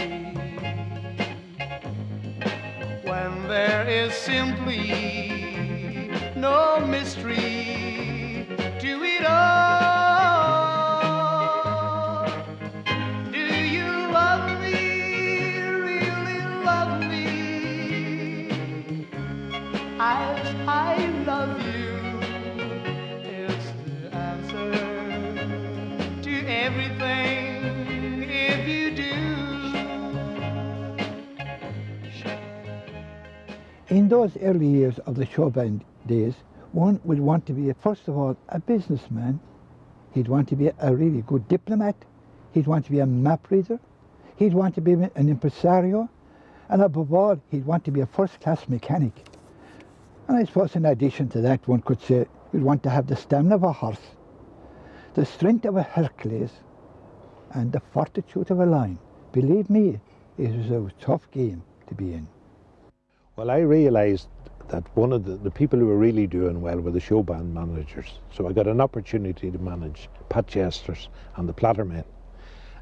When there is simply no mystery to it all. Do you love me, really love me, as I love you? It's the answer to everything if you do. In those early years of the Showband days, One would want to be, first of all, a businessman. He'd want to be a really good diplomat. He'd want to be a map reader. He'd want to be an impresario. And above all, he'd want to be a first-class mechanic. And I suppose in addition to that, one could say he'd want to have the stamina of a horse, the strength of a Hercules, and the fortitude of a lion. Believe me, it was a tough game to be in. Well, I realised that one of the people who were really doing well were the show band managers. So I got an opportunity to manage Pat Chesters and the Plattermen.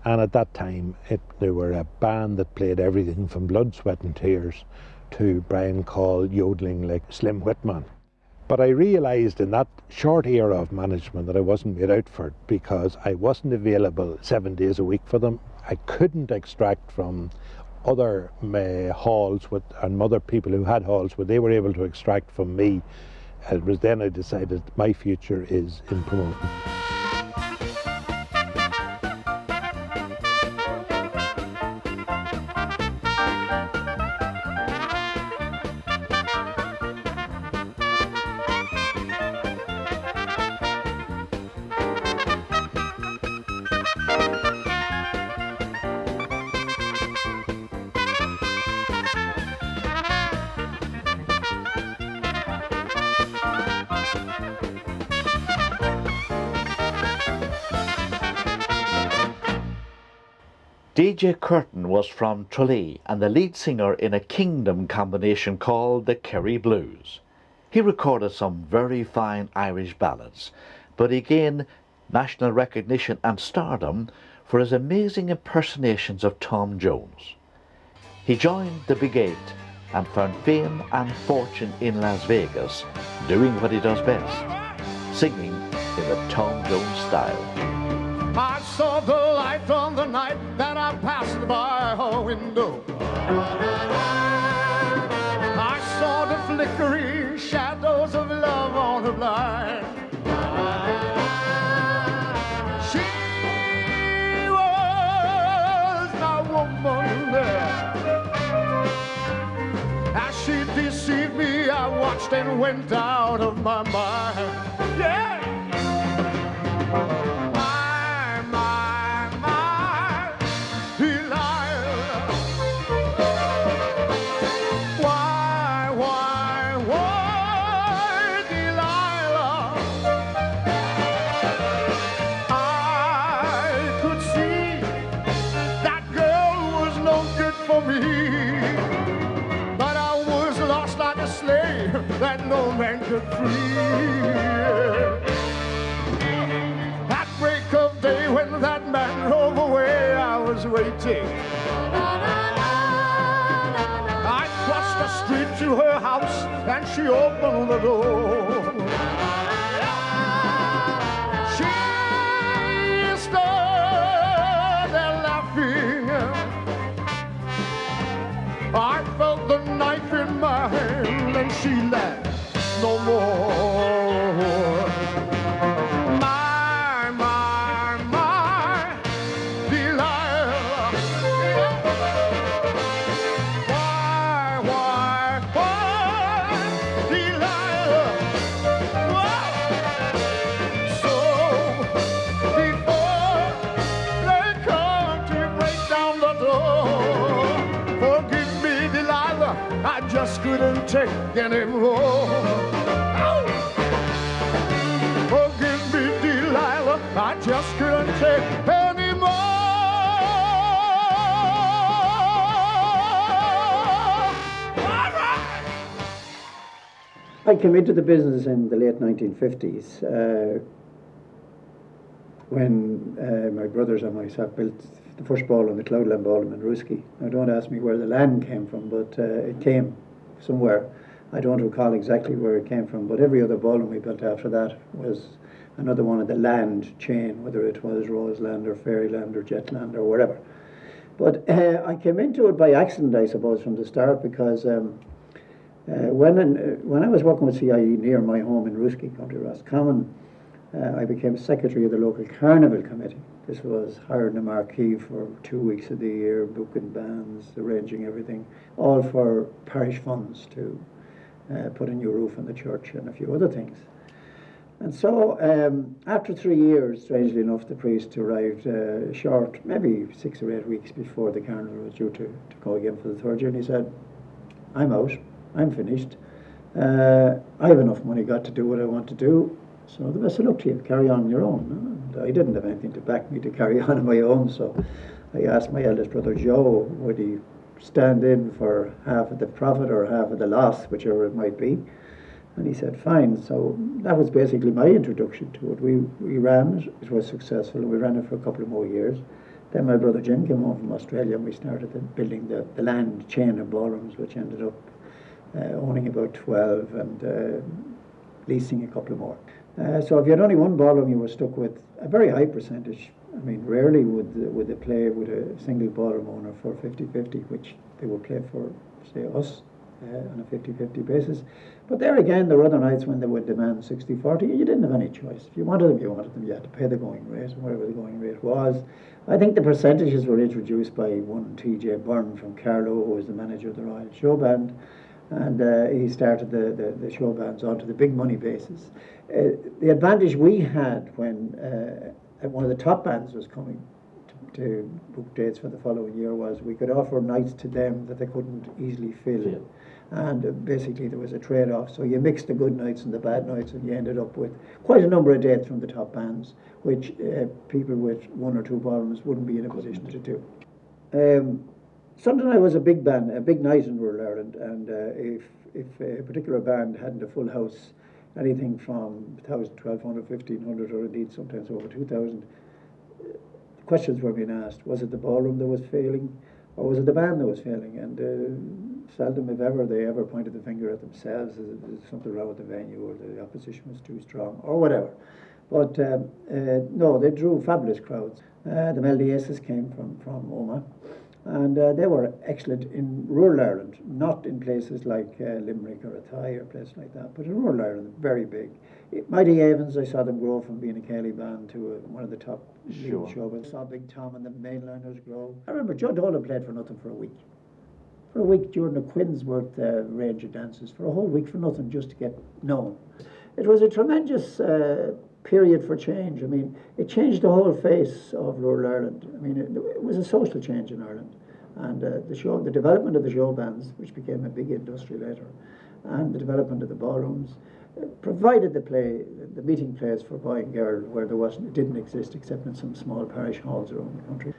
And at that time, they were a band that played everything from Blood, Sweat and Tears to Brian Call yodeling like Slim Whitman. But I realised in that short era of management that I wasn't made out for it, because I wasn't available 7 days a week for them. I couldn't extract from other halls and other people who had halls where they were able to extract from me. It was then I decided my future is in promoting. DJ Curtin was from Tralee and the lead singer in a Kingdom combination called the Kerry Blues. He recorded some very fine Irish ballads, but he gained national recognition and stardom for his amazing impersonations of Tom Jones. He joined the Big Eight and found fame and fortune in Las Vegas, doing what he does best, singing in the Tom Jones style. I saw the light on the night that I passed by her window. I saw the flickering shadows of love on her blind. She was my woman. As she deceived me, I watched and went out of my mind. Yeah! That no man could free. At break of day when that man drove away, I was waiting. I crossed the street to her house and she opened the door. She stood there laughing. I felt the knife in my hand and she laughed no more. My Delilah. Why, Delilah? So before they come to break down the door, forgive me, Delilah, I just couldn't take anymore. Forgive me, Delilah, I just couldn't take anymore. I came into the business in the late 1950s when my brothers and myself built the first ball in the Cloudland Ballroom in Ruski. Now don't ask me where the land came from, but it came somewhere. I don't recall exactly where it came from, but every other ballroom we built after that was another one of the land chain, whether it was Roseland or Fairyland or Jetland or wherever. But I came into it by accident, I suppose, from the start, because when I was working with CIE near my home in Ruski, County Roscommon, I became secretary of the local carnival committee. This was hiring a marquee for 2 weeks of the year, booking bands, arranging everything, all for parish funds to put a new roof on the church and a few other things. And so after 3 years, strangely enough, the priest arrived short, maybe 6 or 8 weeks before the carnival was due to go again for the third year, and he said, I'm out, I'm finished. I have enough money got to do what I want to do, so the best of luck to you, carry on your own. And I didn't have anything to back me to carry on my own, so I asked my eldest brother Joe, would he stand in for half of the profit or half of the loss, whichever it might be. And he said, fine. So that was basically my introduction to it. We ran it, it was successful, and we ran it for a couple of more years. Then my brother Jim came home from Australia, and we started building the land chain of ballrooms, which ended up owning about 12 and leasing a couple more. So if you had only one ballroom, you were stuck with a very high percentage. I mean, rarely would they play with a single ballroom owner for 50-50, which they would play for, say, us on a 50-50 basis. But there again, there were other nights when they would demand 60-40. You didn't have any choice. If you wanted them, you wanted them. You had to pay the going rate, whatever the going rate was. I think the percentages were introduced by one T.J. Byrne from Carlow, who was the manager of the Royal Showband. And he started the show bands onto the big money basis. The advantage we had when one of the top bands was coming to book dates for the following year was we could offer nights to them that they couldn't easily fill. And basically there was a trade-off. So you mixed the good nights and the bad nights, and you ended up with quite a number of dates from the top bands, which people with one or two ballrooms wouldn't be in a position to do. Sunday night was a big band, a big night in rural Ireland, and if a particular band hadn't a full house, anything from 1,000, 1,200, 1,500, or indeed sometimes over 2,000, questions were being asked. Was it the ballroom that was failing, or was it the band that was failing? And seldom, if ever, they ever pointed the finger at themselves. There's something wrong with the venue, or the opposition was too strong, or whatever. But no, they drew fabulous crowds. The Melody Aces came from Oh-Mow-Mow. And they were excellent in rural Ireland, not in places like Limerick or Athy or places like that, but in rural Ireland, very big. Mighty Avens, I saw them grow from being a Kelly band to one of the top showbands. I saw Big Tom and the Mainliners grow. I remember Joe Dolan played for nothing for a week. For a week during the Quinsworth range of dances, for a whole week for nothing, just to get known. It was a tremendous period for change. I mean, it changed the whole face of rural Ireland. I mean, it was a social change in Ireland. And the development of the show bands, which became a big industry later, and the development of the ballrooms, provided the meeting place for boy and girl where it didn't exist except in some small parish halls around the country.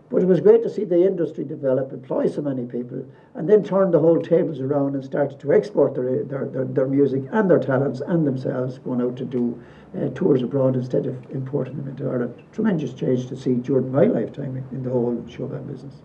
But it was great to see the industry develop, employ so many people, and then turn the whole tables around and start to export their music and their talents and themselves, going out to do tours abroad instead of importing them into Ireland. Tremendous change to see during my lifetime in the whole showband business.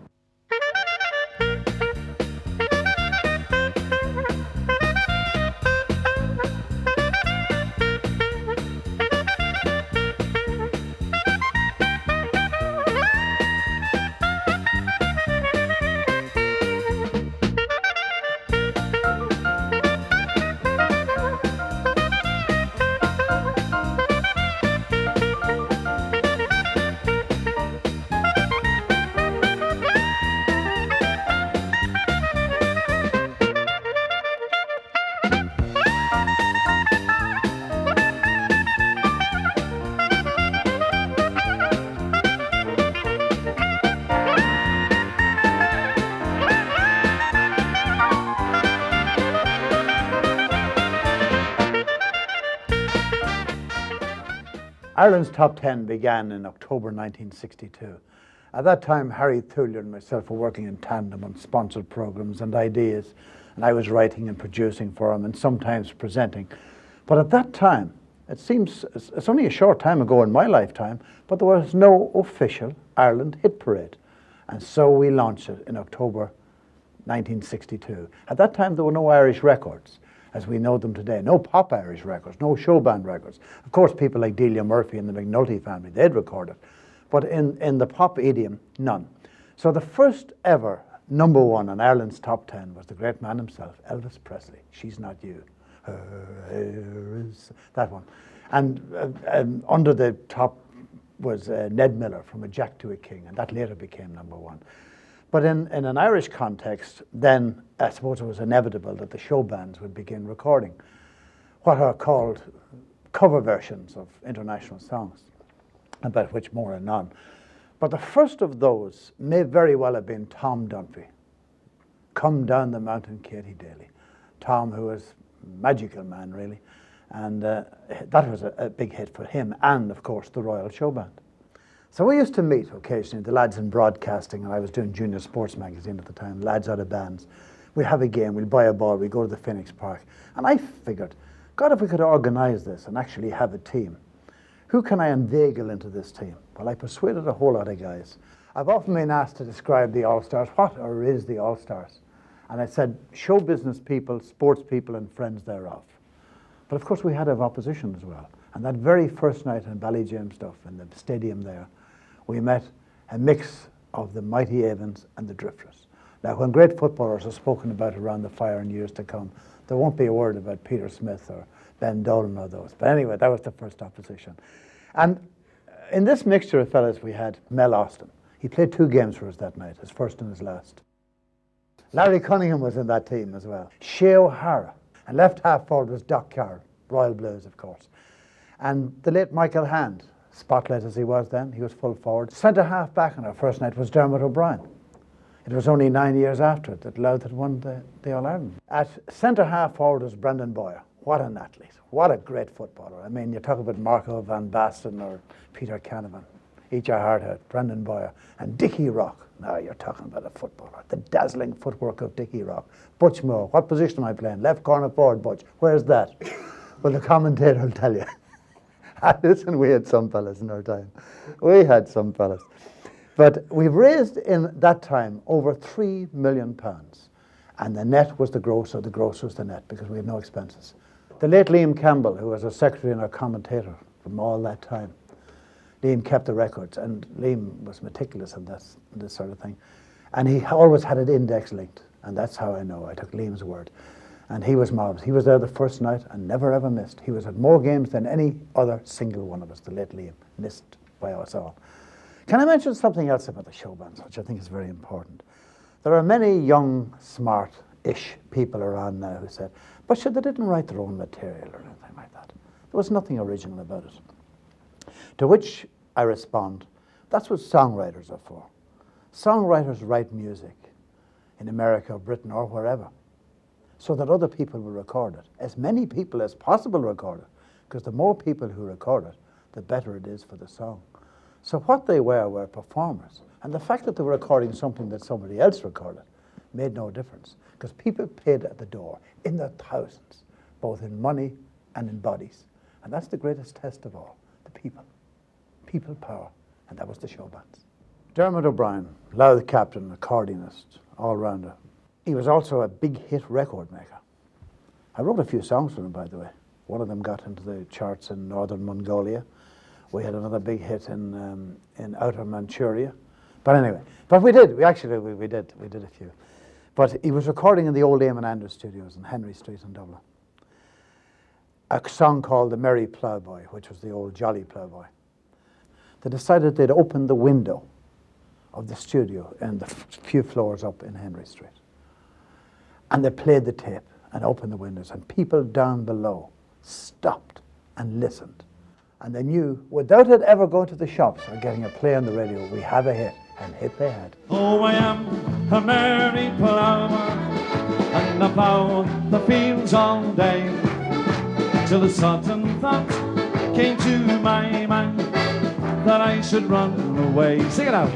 Ireland's Top 10 began in October 1962. At that time, Harry Thulier and myself were working in tandem on sponsored programs and ideas, and I was writing and producing for him and sometimes presenting. But at that time, it seems it's only a short time ago in my lifetime, but there was no official Ireland hit parade. And so we launched it in October 1962. At that time, there were no Irish records as we know them today. No pop Irish records, no showband records. Of course, people like Delia Murphy and the McNulty family, they'd recorded. But in the pop idiom, none. So the first ever number one on Ireland's Top 10 was the great man himself, Elvis Presley. She's Not You. That one. And under the top was Ned Miller from A Jack to a King, and that later became number one. But in an Irish context, then I suppose it was inevitable that the show bands would begin recording what are called cover versions of international songs, about which more anon. But the first of those may very well have been Tom Dunphy, Come Down the Mountain, Katy Daly. Tom, who was a magical man, really. And that was a big hit for him and, of course, the Royal Showband. So we used to meet occasionally, the lads in broadcasting, and I was doing Junior Sports Magazine at the time, lads out of bands. We'd have a game, we'd buy a ball, we'd go to the Phoenix Park. And I figured, God, if we could organise this and actually have a team, who can I inveigle into this team? Well, I persuaded a whole lot of guys. I've often been asked to describe the All-Stars. What or is the All-Stars? And I said, show business people, sports people, and friends thereof. But of course we had to have opposition as well. And that very first night in Ballyjamestuff, in the stadium there, we met a mix of the mighty Avens and the Drifters. Now, when great footballers are spoken about around the fire in years to come, there won't be a word about Peter Smith or Ben Dolan or those. But anyway, that was the first opposition. And in this mixture of fellas, we had Mel Austin. He played 2 games for us that night, his first and his last. Larry Cunningham was in that team as well. Shea O'Hara. And left half forward was Doc Carroll, Royal Blues, of course. And the late Michael Hand, spotlight as he was then, he was full forward. Centre half back on our first night was Dermot O'Brien. It was only 9 years after it that Louth had won the All-Ireland. At centre half forward was Brendan Boyer. What an athlete. What a great footballer. I mean, you talk about Marco van Basten or Peter Canavan, H.R. Hardhead, Brendan Boyer, and Dickie Rock. Now you're talking about a footballer. The dazzling footwork of Dickie Rock. Butch Moore, what position am I playing? Left corner forward, Butch. Where's that? Well, the commentator will tell you. Listen, we had some fellas in our time. We had some fellas. But we've raised in that time over £3 million. And the net was the gross, or the gross was the net, because we had no expenses. The late Liam Campbell, who was a secretary and a commentator from all that time, Liam kept the records, and Liam was meticulous in this sort of thing. And he always had it index linked, and that's how I know. I took Liam's word. And he was marvellous. He was there the first night and never ever missed. He was at more games than any other single one of us, the late Liam, missed by us all. Can I mention something else about the show bands, which I think is very important? There are many young, smart-ish people around now who said, but sure, they didn't write their own material or anything like that. There was nothing original about it. To which I respond, that's what songwriters are for. Songwriters write music in America or Britain or wherever so that other people will record it. As many people as possible record it, because the more people who record it, the better it is for the song. So what they were performers. And the fact that they were recording something that somebody else recorded made no difference, because people paid at the door in their thousands, both in money and in bodies. And that's the greatest test of all, the people. People power, and that was the show bands. Dermot O'Brien, Louth captain, accordionist, all-rounder. He was also a big hit record maker. I wrote a few songs for him, by the way. One of them got into the charts in northern Mongolia. We had another big hit in outer Manchuria. But anyway, we did a few. But he was recording in the old Eamon Andrews studios in Henry Street in Dublin. A song called The Merry Ploughboy, which was the old Jolly Ploughboy. They decided they'd open the window of the studio and the few floors up in Henry Street. And they played the tape and opened the windows, and people down below stopped and listened. And they knew, without it ever going to the shops or getting a play on the radio, we have a hit, and hit they had. Oh, I am a merry ploughman, and I plough the fields all day, till the sudden thought came to my mind that I should run away. Sing it out.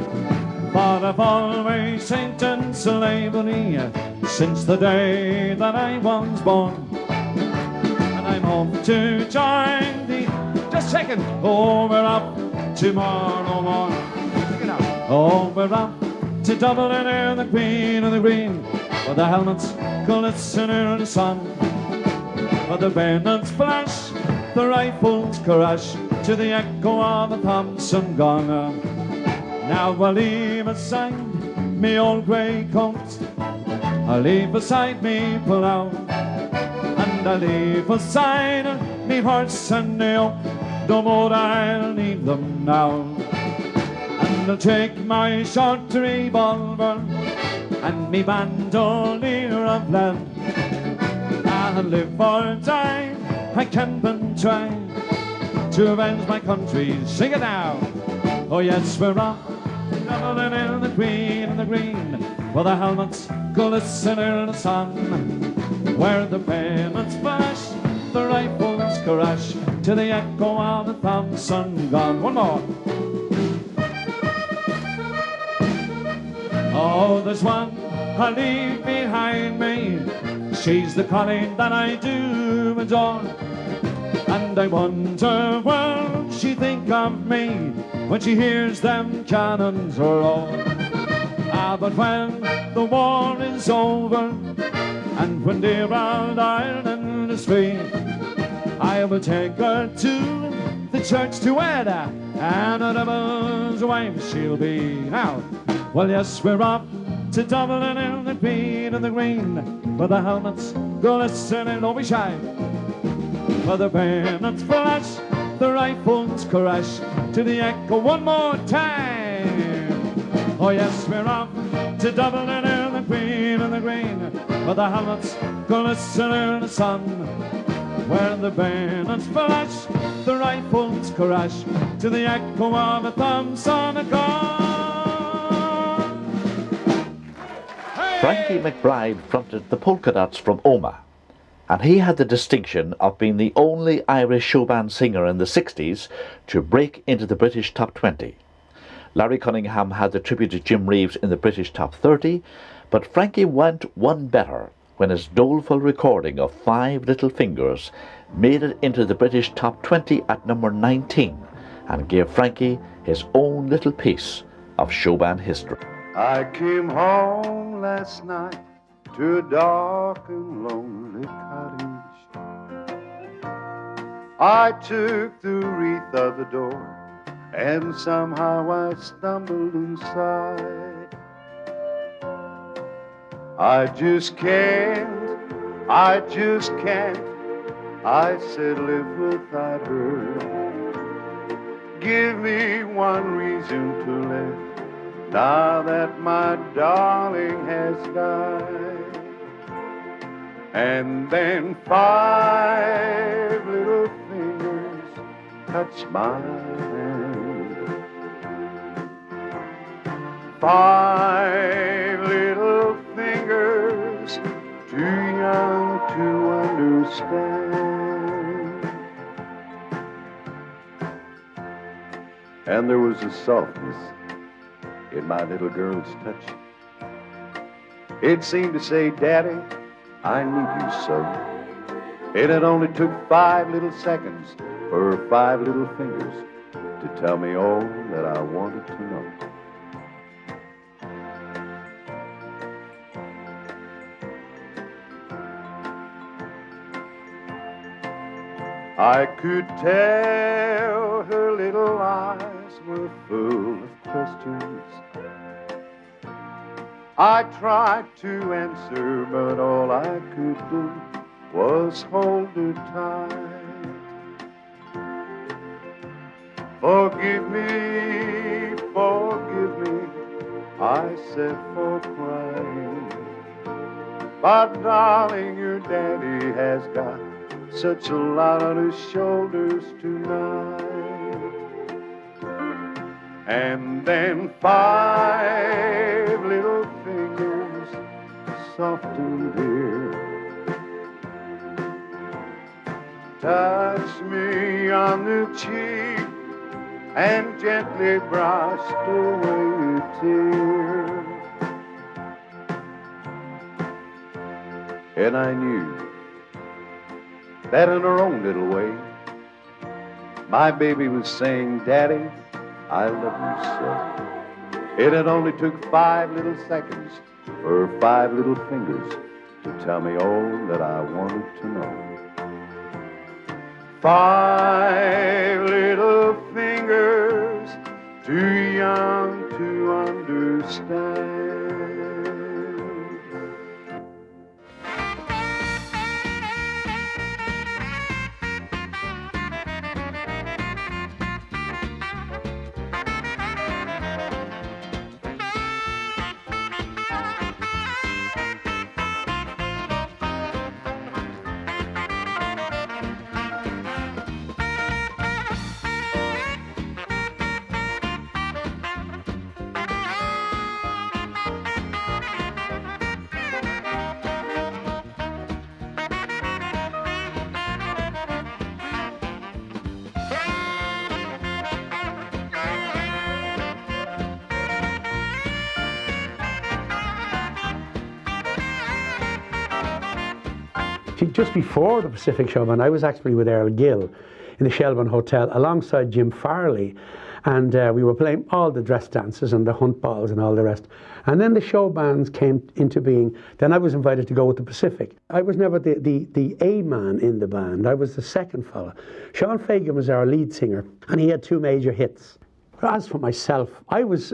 But I've always hated slavery since the day that I was born, and I'm off to join the, just second, oh, we're up tomorrow morning. Oh, we're up to Dublin and the Queen of the Green, where the helmets glisten in the sun, where the bayonets flash, the rifles crash to the echo of the Thompson gong. Now I'll leave aside me old grey coat, I'll leave beside me plough, and I'll leave aside me horse and the yoke, no more I'll need them now. And I'll take my short revolver and me bandolier of land. And live or die, I can but try to avenge my country. Sing it now. Oh yes, we're off, doubling in the green and the green, where the helmets glisten in the sun, where the bayonets flash, the rifles crash, to the echo of the Thompson gun. One more. Oh, there's one I leave behind me. She's the Colleen that I do adore, and I wonder what she think of me when she hears them cannons roar. Ah, but when the war is over and when dear old Ireland is free, I will take her to the church to wed her, and a devil's wife she'll be. Now, well, yes, we're off to Dublin in the green and the green, where the helmets glisten and don't be shy, where the bayonets flash, the rifles crash, to the echo one more time. Oh yes, we're off to Dublin in the green and the green, where the helmets glisten in the sun, where the bayonets flash, the rifles crash, to the echo of a Thompson gun. Frankie McBride fronted the Polka Dots from Oh-Mow-Mow, and he had the distinction of being the only Irish showband singer in the 60s to break into the British top 20. Larry Cunningham had the tribute to Jim Reeves in the British top 30, but Frankie went one better when his doleful recording of Five Little Fingers made it into the British top 20 at number 19 and gave Frankie his own little piece of showband history. I came home last night to a dark and lonely cottage. I took the wreath of the door, and somehow I stumbled inside. I just can't, I said live without her. Give me one reason to live, now that my darling has died. And then 5 little fingers touch my hand. 5 little fingers, too young to understand. And there was a softness in my little girl's touch. It seemed to say, Daddy, I need you so. It had only took 5 little seconds for 5 little fingers to tell me all that I wanted to know. I could tell her little eyes were full of questions. I tried to answer, but all I could do was hold her tight. Forgive me, I said, for crying. But darling, your daddy has got such a lot on his shoulders tonight. And then 5 little fingers, soft and dear, touched me on the cheek and gently brushed away a tear. And I knew that in her own little way, my baby was saying, Daddy, I love you so. It had only took 5 little seconds for 5 little fingers to tell me all that I wanted to know. 5 little fingers, too young to understand. actually, just before the Pacific Showband, I was actually with Earl Gill in the Shelbourne Hotel alongside Jim Farley, and we were playing all the dress dances and the hunt balls and all the rest. And then the show bands came into being. Then I was invited to go with the Pacific. I was never the A man in the band. I was the second fella. Sean Fagan was our lead singer, and he had 2 major hits. As for myself, I was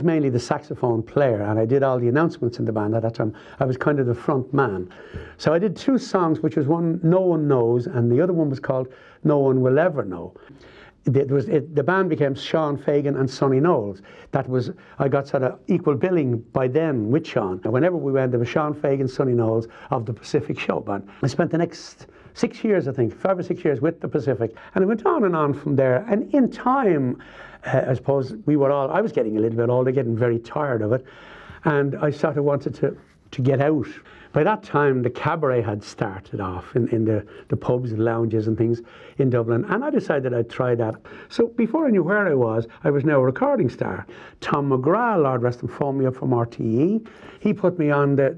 mainly the saxophone player, and I did all the announcements in the band at that time. I was kind of the front man. So I did 2 songs, which was one, No One Knows, and the other one was called No One Will Ever Know. The band became Sean Fagan and Sonny Knowles. I got sort of equal billing by then with Sean. Whenever we went, there was Sean Fagan, Sonny Knowles of the Pacific Showband. I spent the next 6 years, I think, 5 or 6 years with the Pacific, and it went on and on from there. And in time, I suppose I was getting a little bit older, getting very tired of it, and I sort of wanted to get out. By that time, the cabaret had started off in the pubs and lounges and things in Dublin, and I decided I'd try that. So before I knew where I was now a recording star. Tom McGrath, Lord rest him, phoned me up from RTE. He put me on the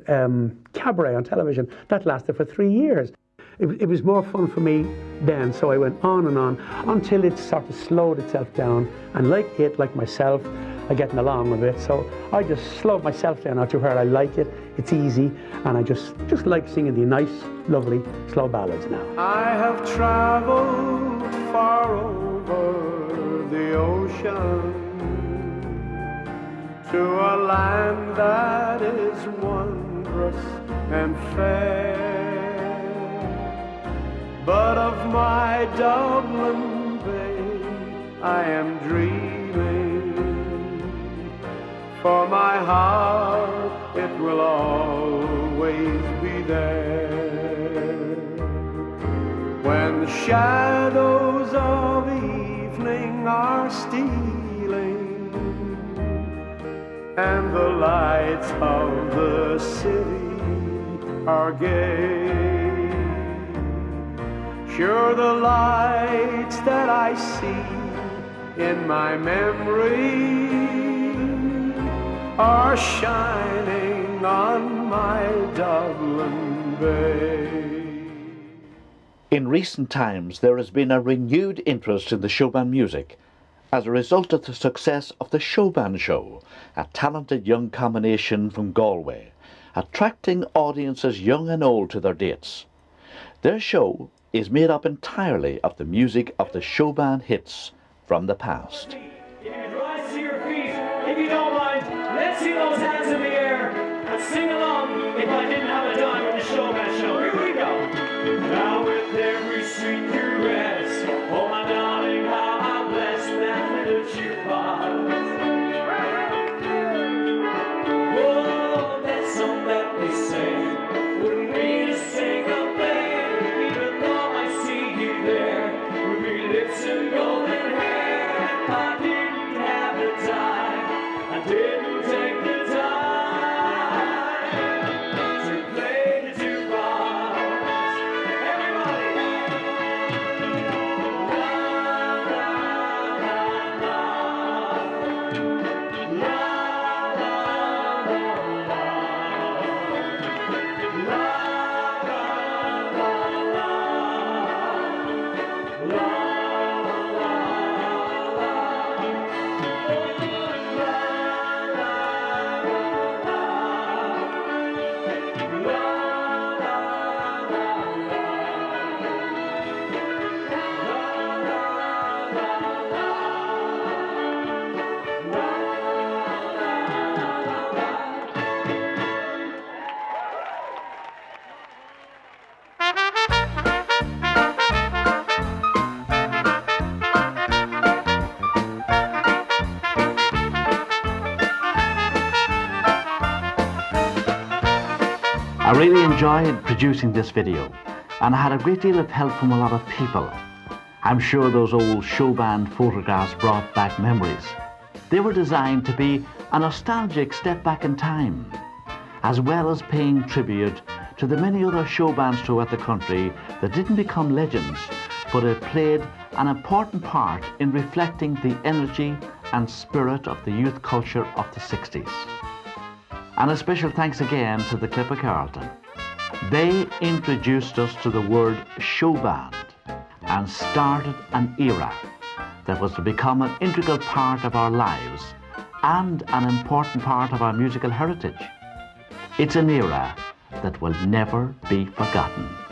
cabaret on television. That lasted for 3 years. It was more fun for me then, so I went on and on until it sort of slowed itself down. And like myself, I'm getting along with it. So I just slowed myself down out to where I like it. It's easy, and I just like singing the nice, lovely, slow ballads now. I have traveled far over the ocean to a land that is wondrous and fair. But of my Dublin Bay I am dreaming, for my heart it will always be there. When the shadows of evening are stealing and the lights of the city are gay, sure, the lights that I see in my memory are shining on my Dublin Bay. In recent times, there has been a renewed interest in the showband music as a result of the success of the Showband Show, a talented young combination from Galway, attracting audiences young and old to their dates. Their show is made up entirely of the music of the showband hits from the past. You can rise to your feet if you don't mind. Let's see those hands in the air and sing along if I didn't have a dime with the Showband Show. Here we go. Now with every sweet caress, oh my darling, how I bless that little jukebox. Whoa, that song that they sing wouldn't mean a single thing, even though I see you there with your lips and golden hair. If I didn't have the time, I didn't take the time to play the jukebox. Everybody, la la la la, la I really enjoyed producing this video, and I had a great deal of help from a lot of people. I'm sure those old Showband photographs brought back memories. They were designed to be a nostalgic step back in time, as well as paying tribute to the many other show bands throughout the country that didn't become legends, but have played an important part in reflecting the energy and spirit of the youth culture of the 60s. And a special thanks again to the Clipper Carlton. They introduced us to the word showband and started an era that was to become an integral part of our lives and an important part of our musical heritage. It's an era that will never be forgotten.